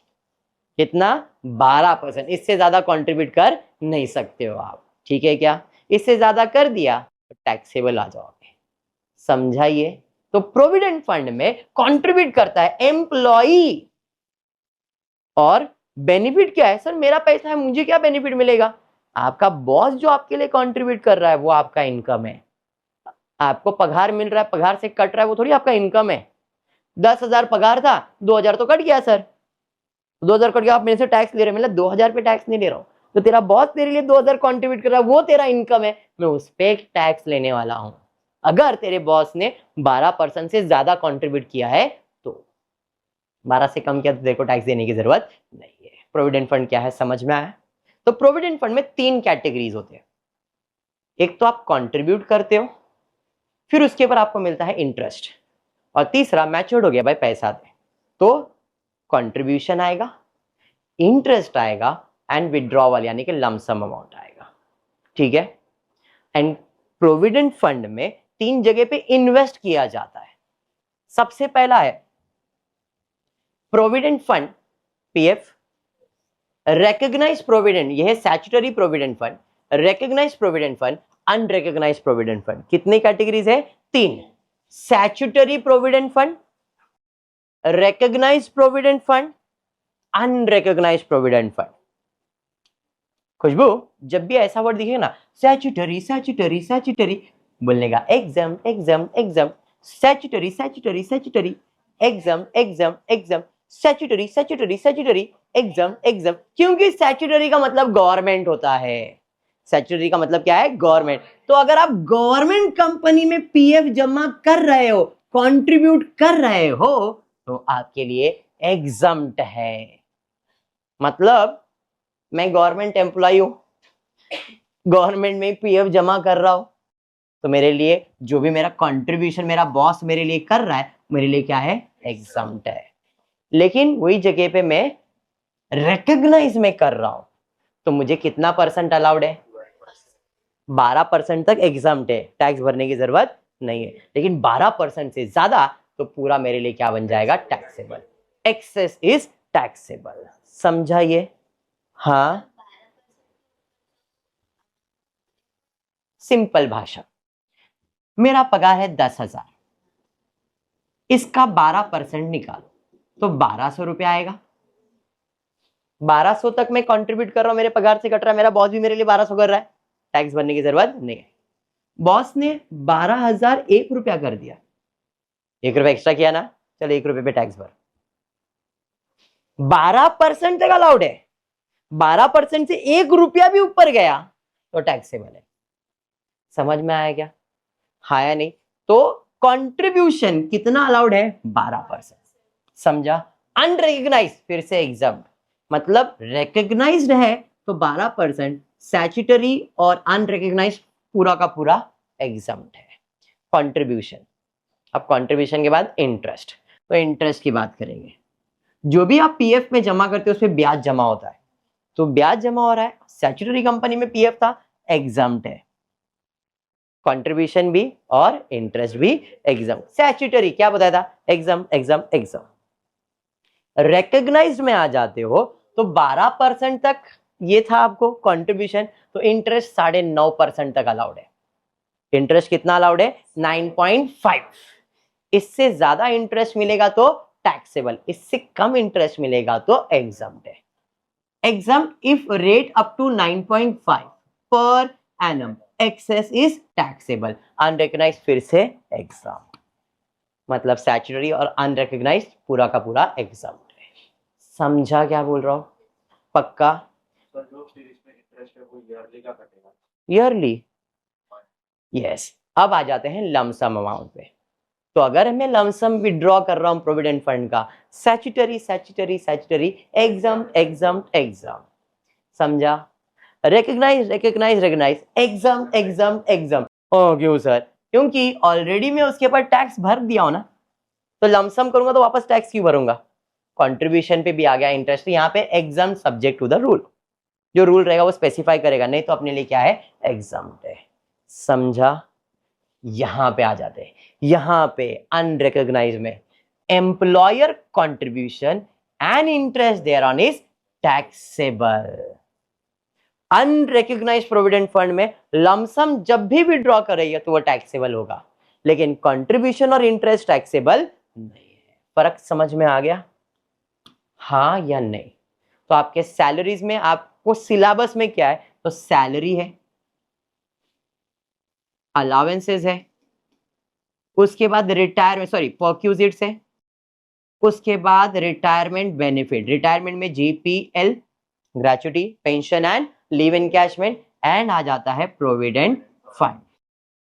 Speaker 1: कितना? 12%। इससे ज्यादा कंट्रीब्यूट कर नहीं सकते हो आप, ठीक है क्या? इससे ज्यादा कर दिया तो टैक्सेबल आ जाओगे। समझाइए? तो प्रोविडेंट फंड में कंट्रीब्यूट करता है एम्प्लॉई, और बेनिफिट क्या है? सर मेरा पैसा है, मुझे क्या बेनिफिट मिलेगा? आपका बॉस जो आपके लिए कंट्रीब्यूट कर रहा है वो आपका इनकम है। आपको पगार मिल रहा है, पगार से कट रहा है, वो थोड़ी आपका इनकम है। 10,000 पगार था, 2000 तो कट गया सर, 2000 कट गया, आप मेरे से टैक्स ले रहे हैं, मतलब 2000 पे टैक्स नहीं ले रहा हूं, तो तेरा बॉस तेरे लिए 2000 कंट्रीब्यूट कर रहा है, वो तेरा इनकम है, मैं उस पे टैक्स लेने वाला हूं। अगर तेरे बॉस ने 12% से ज्यादा कंट्रीब्यूट किया है तो 12 से कम किया तो तेरे को टैक्स देने की जरूरत नहीं है। प्रोविडेंट फंड क्या है समझ में आया? तो प्रोविडेंट फंड में 3 कैटेगरीज होते हैं। एक तो आप कंट्रीब्यूट करते हो, फिर उसके ऊपर आपको मिलता है इंटरेस्ट, और तीसरा मैच्योर्ड हो गया भाई पैसा दे, तो कंट्रीब्यूशन आएगा, इंटरेस्ट आएगा, एंड विड्रॉवल यानी कि लमसम अमाउंट आएगा, ठीक है? एंड प्रोविडेंट फंड में 3 जगह पे इन्वेस्ट किया जाता है। सबसे पहला है provident fund, PF, recognised provident, यह है statutory provident fund, recognised provident fund, unrecognised provident fund. कितनी कैटेगरीज है? 3। Statutory provident fund, recognised provident fund, unrecognised provident fund. Khushboo, जब भी ऐसा वर्ड दिखेगा ना, स्टैट्यूटरी स्टैट्यूटरी स्टैट्यूटरी, बोलने का exam exam exam, statutory statutory statutory, exam exam exam, statutory statutory statutory, exam exam. क्योंकि स्टैट्यूटरी का मतलब गवर्नमेंट होता है। स्टैट्यूटरी का मतलब क्या है? गवर्नमेंट। तो अगर आप गवर्नमेंट कंपनी में पीएफ जमा कर रहे हो, कंट्रीब्यूट कर रहे हो, तो आपके लिए एग्जम्प्ट है। मतलब मैं गवर्नमेंट एम्प्लॉय हूं, गवर्नमेंट में पीएफ जमा कर रहा हूं, तो मेरे लिए जो भी मेरा कंट्रीब्यूशन मेरा बॉस मेरे लिए कर रहा है, मेरे लिए क्या है? एग्जम्प्ट है। लेकिन वही जगह पे मैं रिकॉग्नाइज में कर रहा हूं, तो मुझे कितना परसेंट अलाउड है? 12% तक एग्जाम्प्ट है, टैक्स भरने की जरूरत नहीं है। लेकिन 12% से ज्यादा तो पूरा मेरे लिए क्या बन जाएगा? टैक्सेबल। Excess is taxable. समझा ये? हाँ, सिंपल भाषा, मेरा पगार है 10,000, इसका 12% निकालो तो 1,200 रुपया आएगा। 1,200 तक मैं कंट्रीब्यूट कर रहा हूं, मेरे पगार से कट रहा है, मेरा बॉस भी मेरे लिए 1,200 कर रहा है, टैक्स भरने की जरूरत नहीं है। बॉस ने 12,001 रुपया कर दिया, 1 रुपया एक्स्ट्रा किया ना, चलो 1 रुपये पे टैक्स भर। 12% तक अलाउड है, 12% से 1 रुपया भी ऊपर गया तो टैक्सेबल है। समझ में आया क्या? हाँ या नहीं? तो कंट्रीब्यूशन कितना अलाउड है? 12%। समझा? अनरिकग्नाइज फिर से एग्जाम, मतलब रिकग्नाइज्ड है तो 12%, स्टैट्यूटरी और अनरिकग्नाइज्ड पूरा का पूरा एग्जाम्प्ट है। कंट्रीब्यूशन। अब कंट्रीब्यूशन के बाद इंटरेस्ट, तो इंटरेस्ट की बात करेंगे। जो भी आप पीएफ में जमा करते हो उसमें ब्याज जमा होता है, तो ब्याज जमा हो रहा है, स्टैट्यूटरी कंपनी में पीएफ था, एग्जाम्प्ट है। कंट्रीब्यूशन भी और इंटरेस्ट भी एग्जाम। स्टैट्यूटरी क्या बताया था? Exam exam exam. रिकग्नाइज्ड में आ जाते हो तो 12% तक ये था आपको कंट्रीब्यूशन, तो इंटरेस्ट 9.5% तक अलाउड है। इंटरेस्ट कितना अलाउड है? 9.5। इससे ज्यादा इंटरेस्ट मिलेगा तो टैक्सेबल, इससे कम इंटरेस्ट मिलेगा तो एग्जाम्प्ट है। Exempt if rate up to 9.5 per annum, excess is taxable. Unrecognised फिर से एग्जाम, मतलब स्टैट्यूटरी और अनरिकग्नाइज्ड पूरा का पूरा एग्जाम है। समझा क्या बोल रहा हूं? पक्का? ईयरली? यस। अब आ जाते हैं लमसम अमाउंट पे। तो अगर मैं लमसम विड्रॉ कर रहा हूं प्रोविडेंट फंड का, statutory statutory statutory, exam exam exam. समझा? Recognise recognise recognise, exam exam exam. ओ क्यों सर? क्योंकि ऑलरेडी मैं उसके ऊपर टैक्स भर दिया हूं ना, तो लमसम करूंगा तो वापस टैक्स क्यों भरूंगा? कंट्रीब्यूशन पे भी आ गया इंटरेस्ट, यहाँ पे exempt subject to the rule, जो रूल रहेगा वो स्पेसिफाई करेगा, नहीं तो अपने लिए क्या है? एग्जाम है। समझा? यहां पे आ जाते हैं, यहां पे अनरिकग्नाइज में employer contribution and interest thereon is taxable. Unrecognised provident fund में लमसम जब भी विड्रॉ करेगा तो वो टैक्सेबल होगा, लेकिन कंट्रीब्यूशन और इंटरेस्ट टैक्सेबल नहीं है। फर्क समझ में आ गया? हाँ या नहीं? तो आपके सैलरीज में आपको सिलेबस में क्या है? तो सैलरी है, अलावेंसेस है, उसके बाद रिटायरमेंट सॉरी परक्यूजिट्स है, उसके बाद रिटायरमेंट बेनिफिट, रिटायरमेंट में GPL gratuity, pension and leave encashment, and आ जाता है प्रोविडेंट फंड।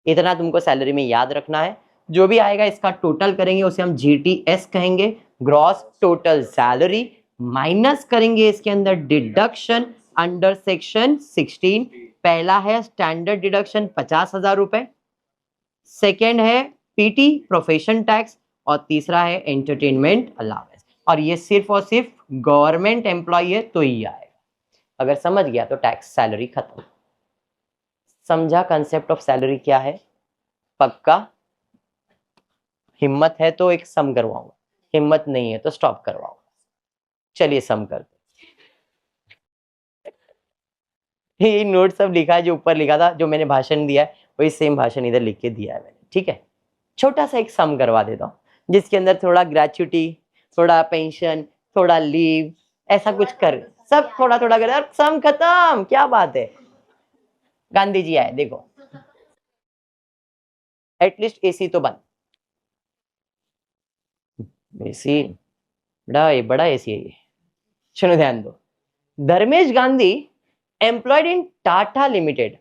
Speaker 1: इतना तुमको सैलरी में याद रखना है। जो भी आएगा इसका टोटल करेंगे, उसे हम जीटीएस कहेंगे, ग्रॉस टोटल सैलरी, माइनस करेंगे इसके अंदर डिडक्शन अंडर सेक्शन 16। पहला है स्टैंडर्ड डिडक्शन 50,000 रुपए, सेकेंड है पीटी प्रोफेशन टैक्स, और तीसरा है एंटरटेनमेंट अलाउंस। और ये सिर्फ और सिर्फ गवर्नमेंट एम्प्लॉय है तो ही आएगा। अगर समझ गया तो टैक्स सैलरी खत्म। समझा कंसेप्ट ऑफ सैलरी क्या है? पक्का? हिम्मत है तो एक सम करवाऊंगा, हिम्मत नहीं है तो स्टॉप करवाऊंगा। चलिए सम करते। ये नोट सब लिखा है, जो ऊपर लिखा था, जो मैंने भाषण दिया है वही सेम भाषण इधर लिख के दिया है मैंने, ठीक है? छोटा सा एक सम करवा देता हूँ, जिसके अंदर थोड़ा ग्रेचुटी, थोड़ा पेंशन, थोड़ा लीव, ऐसा कुछ कर, सब थोड़ा थोड़ा कर, और सम खत्म। क्या बात है? गांधी जी आए, देखो एटलीस्ट एसी तो बंद। एसी बड़ा एसी है ये। सुनो ध्यान दो। Dharmesh Gandhi employed in Tata limited,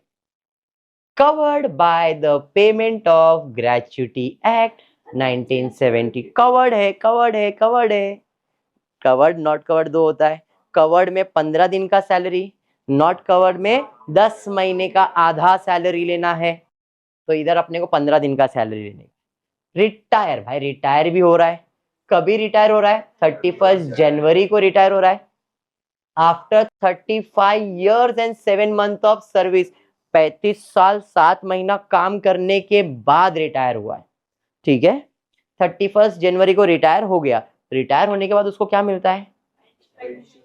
Speaker 1: covered by the payment of gratuity act 1970। Covered है कवर्ड है कवर्ड है, कवर्ड नॉट कवर्ड दो होता है। कवर्ड में 15 दिन का सैलरी, नॉट कवर्ड में 10 महीने का आधा सैलरी लेना है। तो इधर अपने को 15 दिन का सैलरी लेने। रिटायर, भाई रिटायर भी हो रहा है, कभी रिटायर हो रहा है? 31 जनवरी को रिटायर हो रहा है। After 35 years and 7 months of service, 35 साल 7 महीना काम करने के बाद रिटायर हुआ है, ठीक है। 31 जनवरी को रिटायर हो गया। रिटायर होने के बाद उसको क्या मिलता है?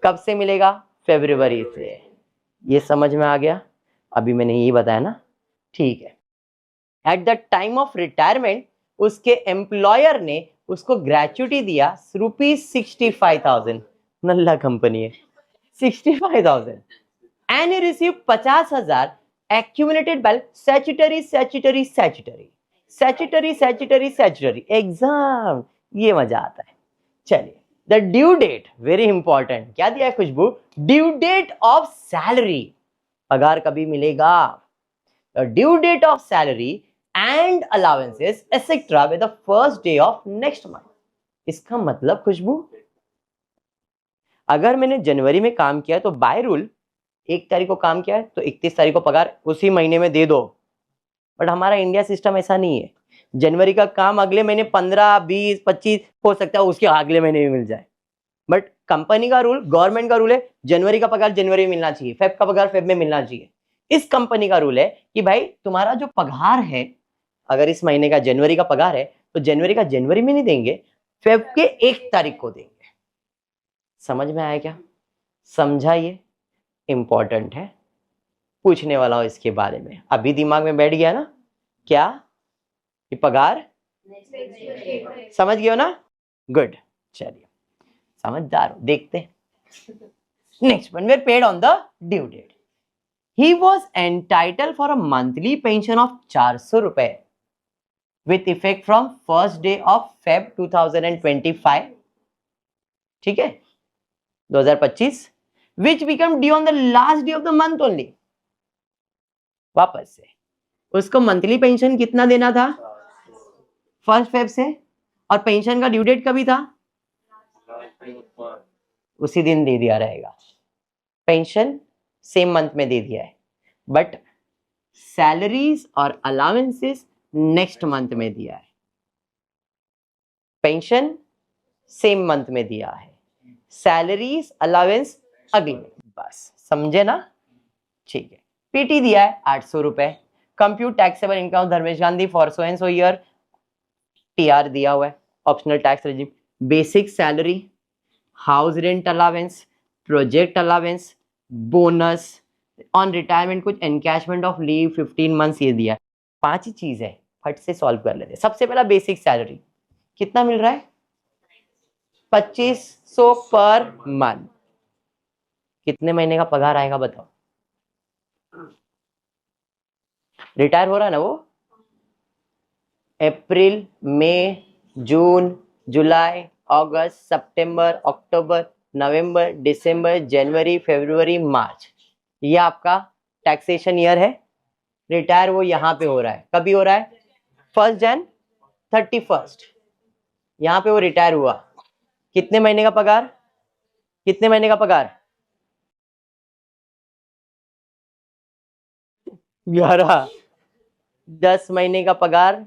Speaker 1: कब से मिलेगा? फरवरी से। ये समझ में आ गया? अभी मैंने यही बताया ना, ठीक है। At the time of retirement उसके एम्प्लॉयर ने उसको ग्रेचुटी दिया ₹65,000। नल्ला कंपनी है, 65,000। And he receive 50,000 accumulated by statutory exempt. ये मजा आता है। चलिए, the due date, very important. क्या दिया है Khushboo? Due date of salary, पगार कभी मिलेगा। Due date of salary and allowances etcetera with the first day of next month. इसका मतलब खुशबू, अगर मैंने जनवरी में काम किया तो बाय रूल 1 तारीख को काम किया है तो 31 तारीख को पगार उसी महीने में दे दो। बट हमारा इंडिया सिस्टम ऐसा नहीं है। जनवरी का काम अगले महीने 15, 20, 25 हो सकता है उसके अगले महीने भी मिल जाए। बट कंपनी का रूल, गवर्नमेंट का रूल है, जनवरी का पगार जनवरी में मिलना चाहिए, फेब का पगार फेब में मिलना चाहिए। इस कंपनी का रूल है कि भाई तुम्हारा जो पगार है, अगर इस महीने का जनवरी का पगार है तो जनवरी का जनवरी में नहीं देंगे, फेब के 1 तारीख को देंगे। समझ में आया क्या? समझा? ये इंपॉर्टेंट है, पूछने वाला हूं इसके बारे में। अभी दिमाग में बैठ गया ना क्या? ये पगार समझ गए हो ना? गुड, चलिए समझदार हो। देखते next one, where paid on the due date. He was entitle for a monthly pension of 400 रुपए with effect from first day of Feb 2025, ठीक है, 2025, which become due on the last day of the month only. वापस से उसको monthly pension कितना देना था? 1 Feb से। और पेंशन का ड्यू डेट कभी था? उसी दिन दे दिया रहेगा। पेंशन सेम मंथ में दे दिया है, बट सैलरीज और अलाउंसेस नेक्स्ट मंथ में दिया है। पेंशन सेम मंथ में दिया है, सैलरीज अलाउंस अगले। बस समझे ना? ठीक है। पीटी दिया है 800 रुपए। Compute taxable income Dharmesh Gandhi for so and so year, TR दिया हुआ है, optional tax regime. Basic salary, house rent allowance, project allowance, bonus on retirement, कुछ एनकैशमेंट ऑफ लीव 15 मंथ्स, ये दिया है। 5 ही चीज है, फट से सॉल्व कर लेते हैं। सबसे पहला बेसिक सैलरी कितना मिल रहा है? 2500 पर मंथ। कितने महीने का पगार आएगा बताओ? रिटायर हो रहा है ना वो? अप्रैल, मई, जून, जुलाई, अगस्त, सितंबर, अक्टूबर, नवंबर, दिसंबर, जनवरी, फरवरी, मार्च, ये आपका टैक्सेशन ईयर है। रिटायर वो यहाँ पे हो रहा है। कभी हो रहा है? 1 जन 31, यहाँ पे वो रिटायर हुआ। कितने महीने का पगार? कितने महीने का पगार? 11। 10 महीने का पगार,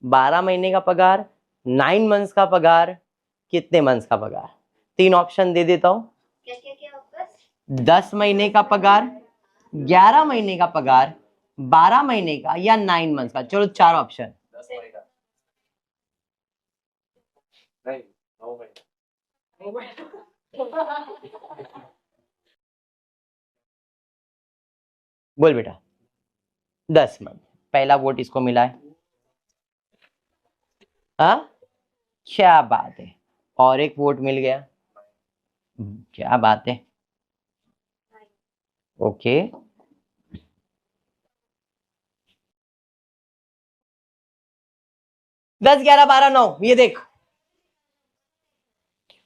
Speaker 1: 12 महीने का पगार, 9 मंथ्स का पगार, कितने मंथ्स का पगार? 3 ऑप्शन दे देता हूं। 10 महीने का पगार, 11 महीने का पगार, 12 महीने का, या 9 मंथ्स का। चलो 4 ऑप्शन। बोल बेटा। 10 मंथ। पहला वोट इसको मिला है। हाँ, क्या बात है। और एक वोट मिल गया। क्या बात है। ओके, दस, 11, 12, 9, ये देख।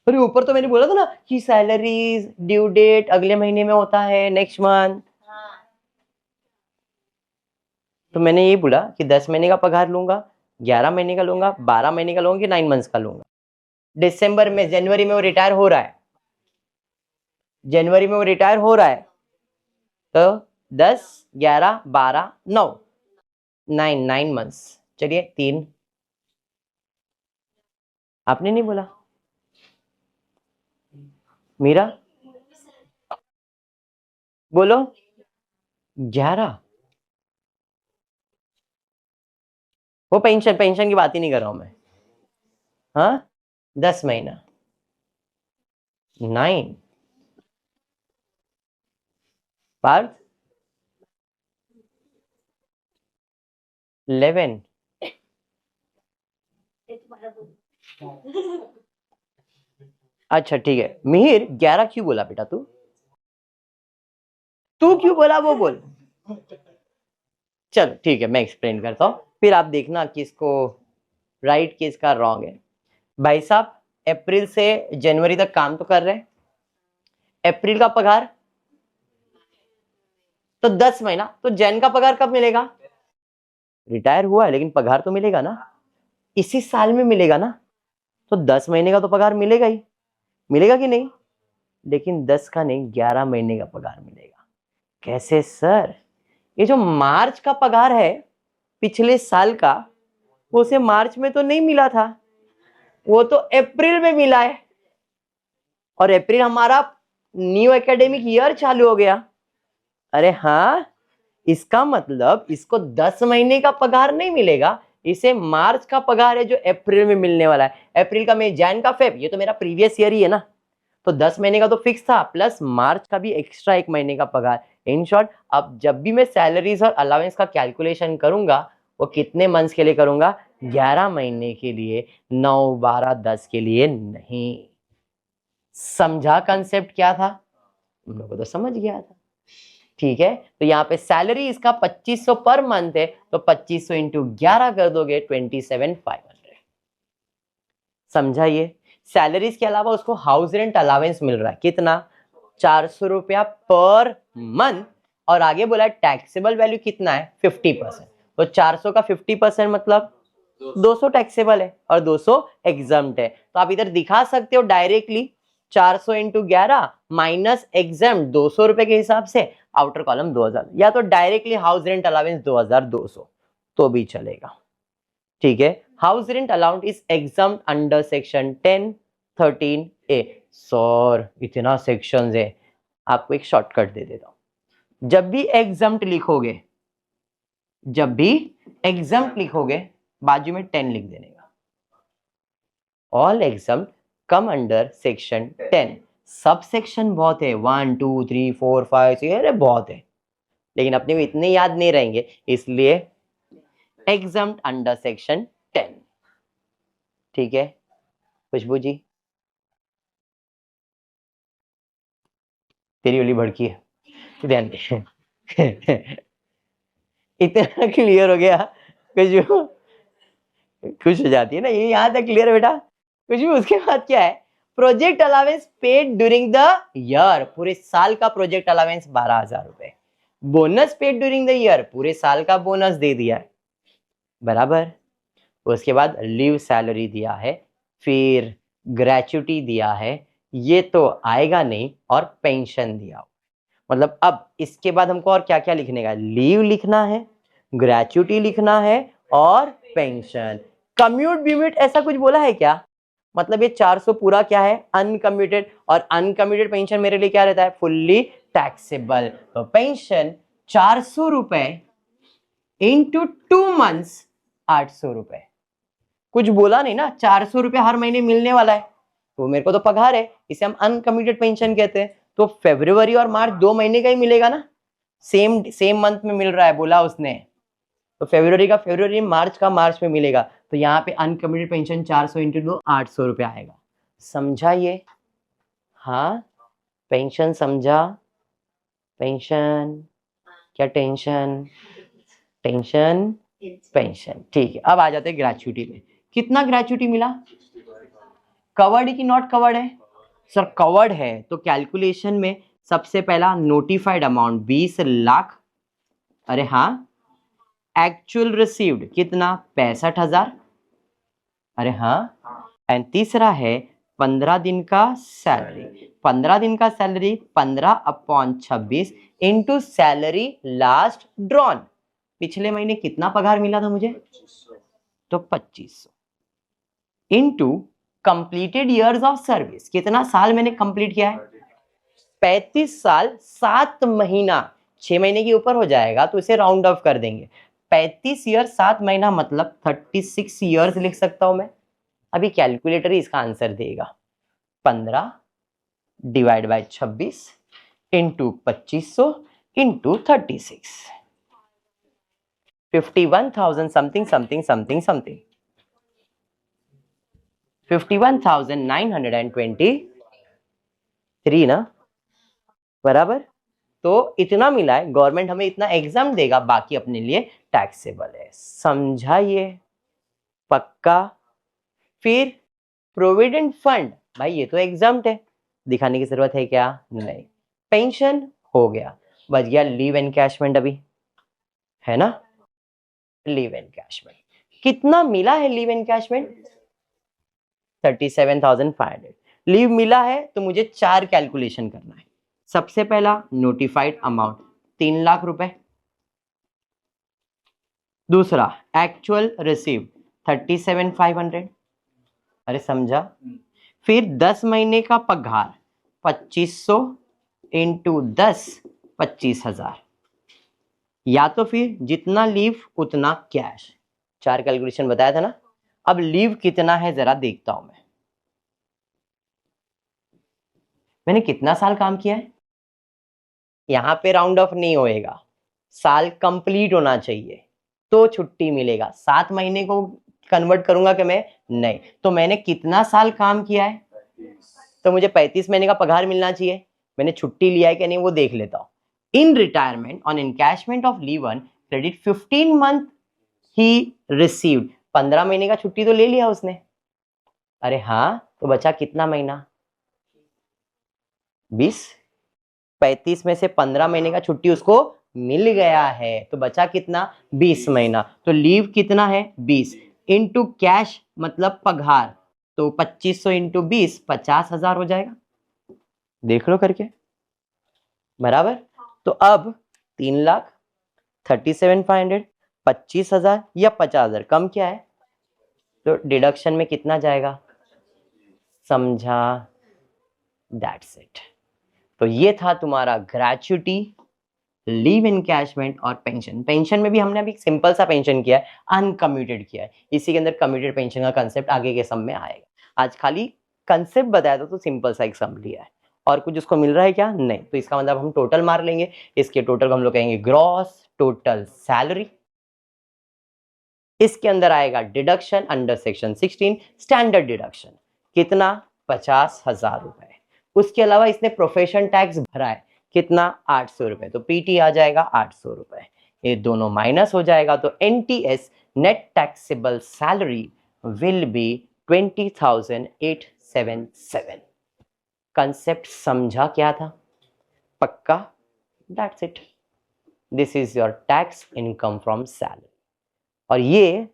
Speaker 1: अरे ऊपर तो मैंने बोला था ना कि सैलरीज ड्यू डेट अगले महीने में होता है, नेक्स्ट मंथ। तो मैंने ये बोला कि 10 महीने का पगार लूंगा, 11 महीने का लूंगा, 12 महीने का लूंगा कि 9 मंथ्स का लूंगा। दिसंबर में, जनवरी में वो रिटायर हो रहा है। जनवरी में वो रिटायर हो रहा है, तो 10, 11, 12, 9, 9 मंथ्स। चलिए 3। आपने नहीं बोला मीरा? बोलो 11। वो पेंशन पेंशन की बात ही नहीं कर रहा हूं मैं। हाँ 10 महीना 9 पार्थ 11। अच्छा ठीक है मिहिर 11 क्यों बोला बेटा तू? तू क्यों बोला वो बोल। चल ठीक है मैं एक्सप्लेन करता हूँ फिर आप देखना किसको राइट किसका रॉन्ग है। भाई साहब अप्रैल से जनवरी तक काम तो कर रहे हैं। अप्रैल का पगार तो 10 महीना तो जैन का पगार कब मिलेगा? रिटायर हुआ है लेकिन पगार तो मिलेगा ना, इसी साल में मिलेगा ना। तो 10 महीने का तो पगार मिलेगा ही, मिलेगा कि नहीं? लेकिन 10 का नहीं 11 महीने का पगार मिलेगा। कैसे सर? ये जो मार्च का पगार है पिछले साल का, वो उसे मार्च में तो नहीं मिला था, वो तो अप्रैल में मिला है। और अप्रैल हमारा न्यू एकेडमिक ईयर चालू हो गया। अरे हाँ, इसका मतलब इसको 10 महीने का पगार नहीं मिलेगा, इसे मार्च का पगार है जो अप्रैल में मिलने वाला है। अप्रैल का, मई, जैन का, फेब, ये तो मेरा प्रीवियस ईयर ही है ना। तो 10 महीने का तो फिक्स था, प्लस मार्च का भी एक्स्ट्रा 1 महीने का पगार। इन शॉर्ट अब जब भी मैं सैलरीज और अलाउंस का कैलकुलेशन करूंगा वो कितने मंथ्स के लिए करूंगा? 11 महीने के लिए, 9, 12, 10 के लिए नहीं। समझा कंसेप्ट क्या था? तुम लोगों को तो समझ गया था। ठीक है, तो यहाँ पे सैलरी इसका 2500 पर मंथ है, तो 2500 इंटू 11 कर दोगे 27,500। समझा? ये सैलरीज के अलावा उसको हाउस रेंट अलावेंस मिल रहा है, कितना? 400 रुपया पर मंथ। और आगे बोला टैक्सेबल वैल्यू कितना है? 50%। तो 400 का 50% मतलब 200 टैक्सेबल है और 200 एग्जम्प्ट है। तो आप इधर दिखा सकते हो डायरेक्टली 400 इंटू 11 माइनस एग्जाम 200 रुपए के हिसाब से, आउटर कॉलम 2000, या तो डायरेक्टली हाउस रेंट अलाउंस 2200 तो भी चलेगा। ठीक है, house rent allowance is exam under section 10, 13A। Sir इतना सेक्शंस है, आपको एक शॉर्टकट दे देता हूं। जब भी एग्जाम्ट लिखोगे, जब भी एग्जाम्ट लिखोगे बाजू में 10 लिख देने का। All exam come under section 10। Sub section बहुत है, 1, 2, 3, 4, 5, 6, अरे बहुत है, लेकिन अपने को इतने याद नहीं रहेंगे, इसलिए एग्जाम्ट अंडर सेक्शन 10। ठीक है खुशबू जी, तेरी वाली भड़की है, ध्यान दे। इतना क्लियर हो गया, खुशबू खुश हो जाती है ना, ये यहाँ तक क्लियर है बेटा। खुशबू उसके बाद क्या है? Project allowance paid during the year, पूरे साल का प्रोजेक्ट अलावेंस 12,000 रुपए। Bonus paid during the year, पूरे साल का बोनस दे दिया है, बराबर। उसके बाद लीव सैलरी दिया है, फिर ग्रेचुटी दिया है, ये तो आएगा नहीं, और पेंशन दिया। मतलब अब इसके बाद हमको और क्या क्या लिखने का? लीव लिखना है, ग्रेचुटी लिखना है, और पेंशन। कम्यूट ब्यूमिट ऐसा कुछ बोला है क्या? मतलब ये 400 पूरा क्या है? अनकम्यूटेड, और अनकम्यूटेड पेंशन मेरे लिए क्या रहता है? Fully taxable. तो पेंशन 400 रुपए इंटू 2 मंथ्स 800 रुपए। कुछ बोला नहीं ना, 400 रुपए हर महीने मिलने वाला है, तो मेरे को तो पगार है, इसे हम अनकम्यूटेड पेंशन कहते हैं। तो फरवरी और मार्च 2 महीने का ही मिलेगा ना, सेम सेम मंथ में मिल रहा है बोला उसने, तो फरवरी का फरवरी, मार्च का मार्च में मिलेगा। तो यहाँ पे अनकम्यूटेड पेंशन 400 इंटू 2 800 रुपए आएगा। समझा ये? हाँ पेंशन समझा? पेंशन क्या टेंशन? Tension pension. ठीक है, अब आ जाते हैं ग्रेचुटी में। कितना ग्रेचुटी मिला? कवर्ड है कि नॉट कवर्ड है? सर कवर्ड है, तो कैलकुलेशन में सबसे पहला नोटिफाइड अमाउंट 20 लाख। अरे हाँ, एक्चुअल रिसीव्ड कितना? 65,000। अरे हाँ, एंड तीसरा है 15 दिन का सैलरी। 15 दिन का salary 15/26 into salary last drawn. पिछले महीने कितना पगार मिला था मुझे? तो 2500 into completed years of service, कितना साल मैंने कंप्लीट किया है? 35 साल 7 महीना, 6 महीने के ऊपर हो जाएगा तो इसे राउंड ऑफ कर देंगे। 35 ईयर 7 महीना मतलब 36 ईयर्स लिख सकता हूं मैं। अभी कैलकुलेटर ही इसका आंसर देगा। 15 divide by 26 into 2500 into 36, 51,000 something something something something, 51,923 ना, बराबर। तो इतना मिला है, गवर्नमेंट हमें इतना एग्जाम देगा, बाकी अपने लिए टैक्सेबल है। समझा ये? पक्का? फिर प्रोविडेंट फंड, भाई ये तो एग्जाम्प्ट है, दिखाने की जरूरत है क्या? नहीं। पेंशन हो गया, बच गया लीव एनकैशमेंट, अभी है ना। लीव एनकैशमेंट कितना मिला है? लीव एनकैशमेंट 37,500 लीव मिला है, तो मुझे 4 कैलकुलेशन करना है। सबसे पहला नोटिफाइड अमाउंट 3 लाख रुपए, दूसरा एक्चुअल रिसीव 37,500, अरे समझा। फिर 10 महीने का पगार 2500 इंटू 10, 25,000, या तो फिर जितना लीव उतना कैश। 4 कैलकुलेशन बताया था ना। अब लीव कितना है जरा देखता हूं मैंने कितना साल काम किया है। यहां पे राउंड ऑफ नहीं होएगा, साल कंप्लीट होना चाहिए तो छुट्टी मिलेगा। 7 महीने को कन्वर्ट करूंगा कि मैं? नहीं। तो मैंने कितना साल काम किया है, तो मुझे 35 महीने का पगार मिलना चाहिए। मैंने छुट्टी लिया है कि नहीं वो देख लेता हूं। In retirement on encashment of leave on credit 15 month ही रिसीव्ड, 15 महीने का छुट्टी तो ले लिया उसने। अरे हाँ, तो बचा कितना महीना? 20। 35 में से 15 महीने का छुट्टी उसको मिल गया है, तो बचा कितना? 20 महीना। तो लीव कितना है? 20 इंटू कैश मतलब पगार, तो 2500 इंटू 20, 50,000 हो जाएगा। देख लो करके, बराबर। तो अब 3 लाख 37,500, 25,000 या 50,000, कम क्या है? तो डिडक्शन में कितना जाएगा? समझा? That's it. तो ये था तुम्हारा ग्रेच्युटी, लीव एनकैशमेंट और पेंशन। पेंशन में भी हमने अभी सिंपल सा पेंशन किया है, अनकम्यूटेड किया है। इसी के अंदर कम्यूटेड पेंशन का कंसेप्ट आगे के सम में आएगा। आज खाली कंसेप्ट बताया था, तो सिंपल सा एक सम लिया है। और कुछ उसको मिल रहा है क्या? नहीं। तो इसका मतलब हम टोटल मार लेंगे। इसके टोटल को हम लोग कहेंगे ग्रॉस टोटल सैलरी। इसके अंदर आएगा deduction under section 16 standard deduction, कितना? 50,000 रुपए। उसके अलावा इसने प्रोफेशन टैक्स भरा है, कितना? 800 रुपए। तो पीटी आ जाएगा 800 रुपए, ये दोनों माइनस हो जाएगा। तो NTS net taxable salary will be 20,877। Concept समझा क्या था? पक्का? That's it. This is your tax income from salary. और ये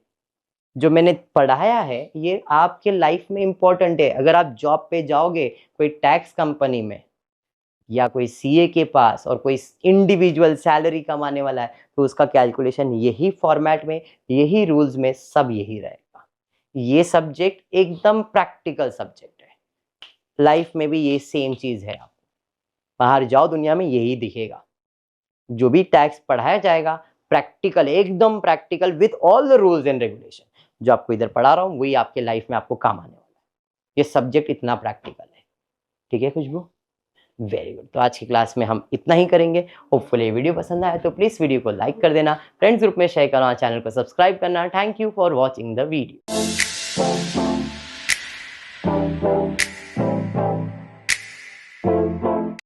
Speaker 1: जो मैंने पढ़ाया है ये आपके लाइफ में इंपॉर्टेंट है। अगर आप जॉब पे जाओगे कोई टैक्स कंपनी में या कोई सीए के पास और कोई इंडिविजुअल सैलरी कमाने वाला है, तो उसका कैलकुलेशन यही फॉर्मेट में, यही रूल्स में, सब यही रहेगा। ये सब्जेक्ट एकदम प्रैक्टिकल सब्जेक्ट है। लाइफ में भी ये सेम चीज है। आपको बाहर जाओ दुनिया में यही दिखेगा। जो भी टैक्स पढ़ाया जाएगा प्रैक्टिकल, एकदम practical with all the rules and regulation. जो आपको इधर पढ़ा रहा हूँ वही आपके लाइफ में आपको काम आने वाला है। ये सब्जेक्ट इतना प्रैक्टिकल है। ठीक है खुशबू? Very good. तो आज की क्लास में हम इतना ही करेंगे। होपफुली वीडियो पसंद आया तो प्लीज वीडियो को लाइक कर देना, फ्रेंड्स ग्रुप में शेयर करना, चैनल को सब्सक्राइब करना। Thank you for watching the video.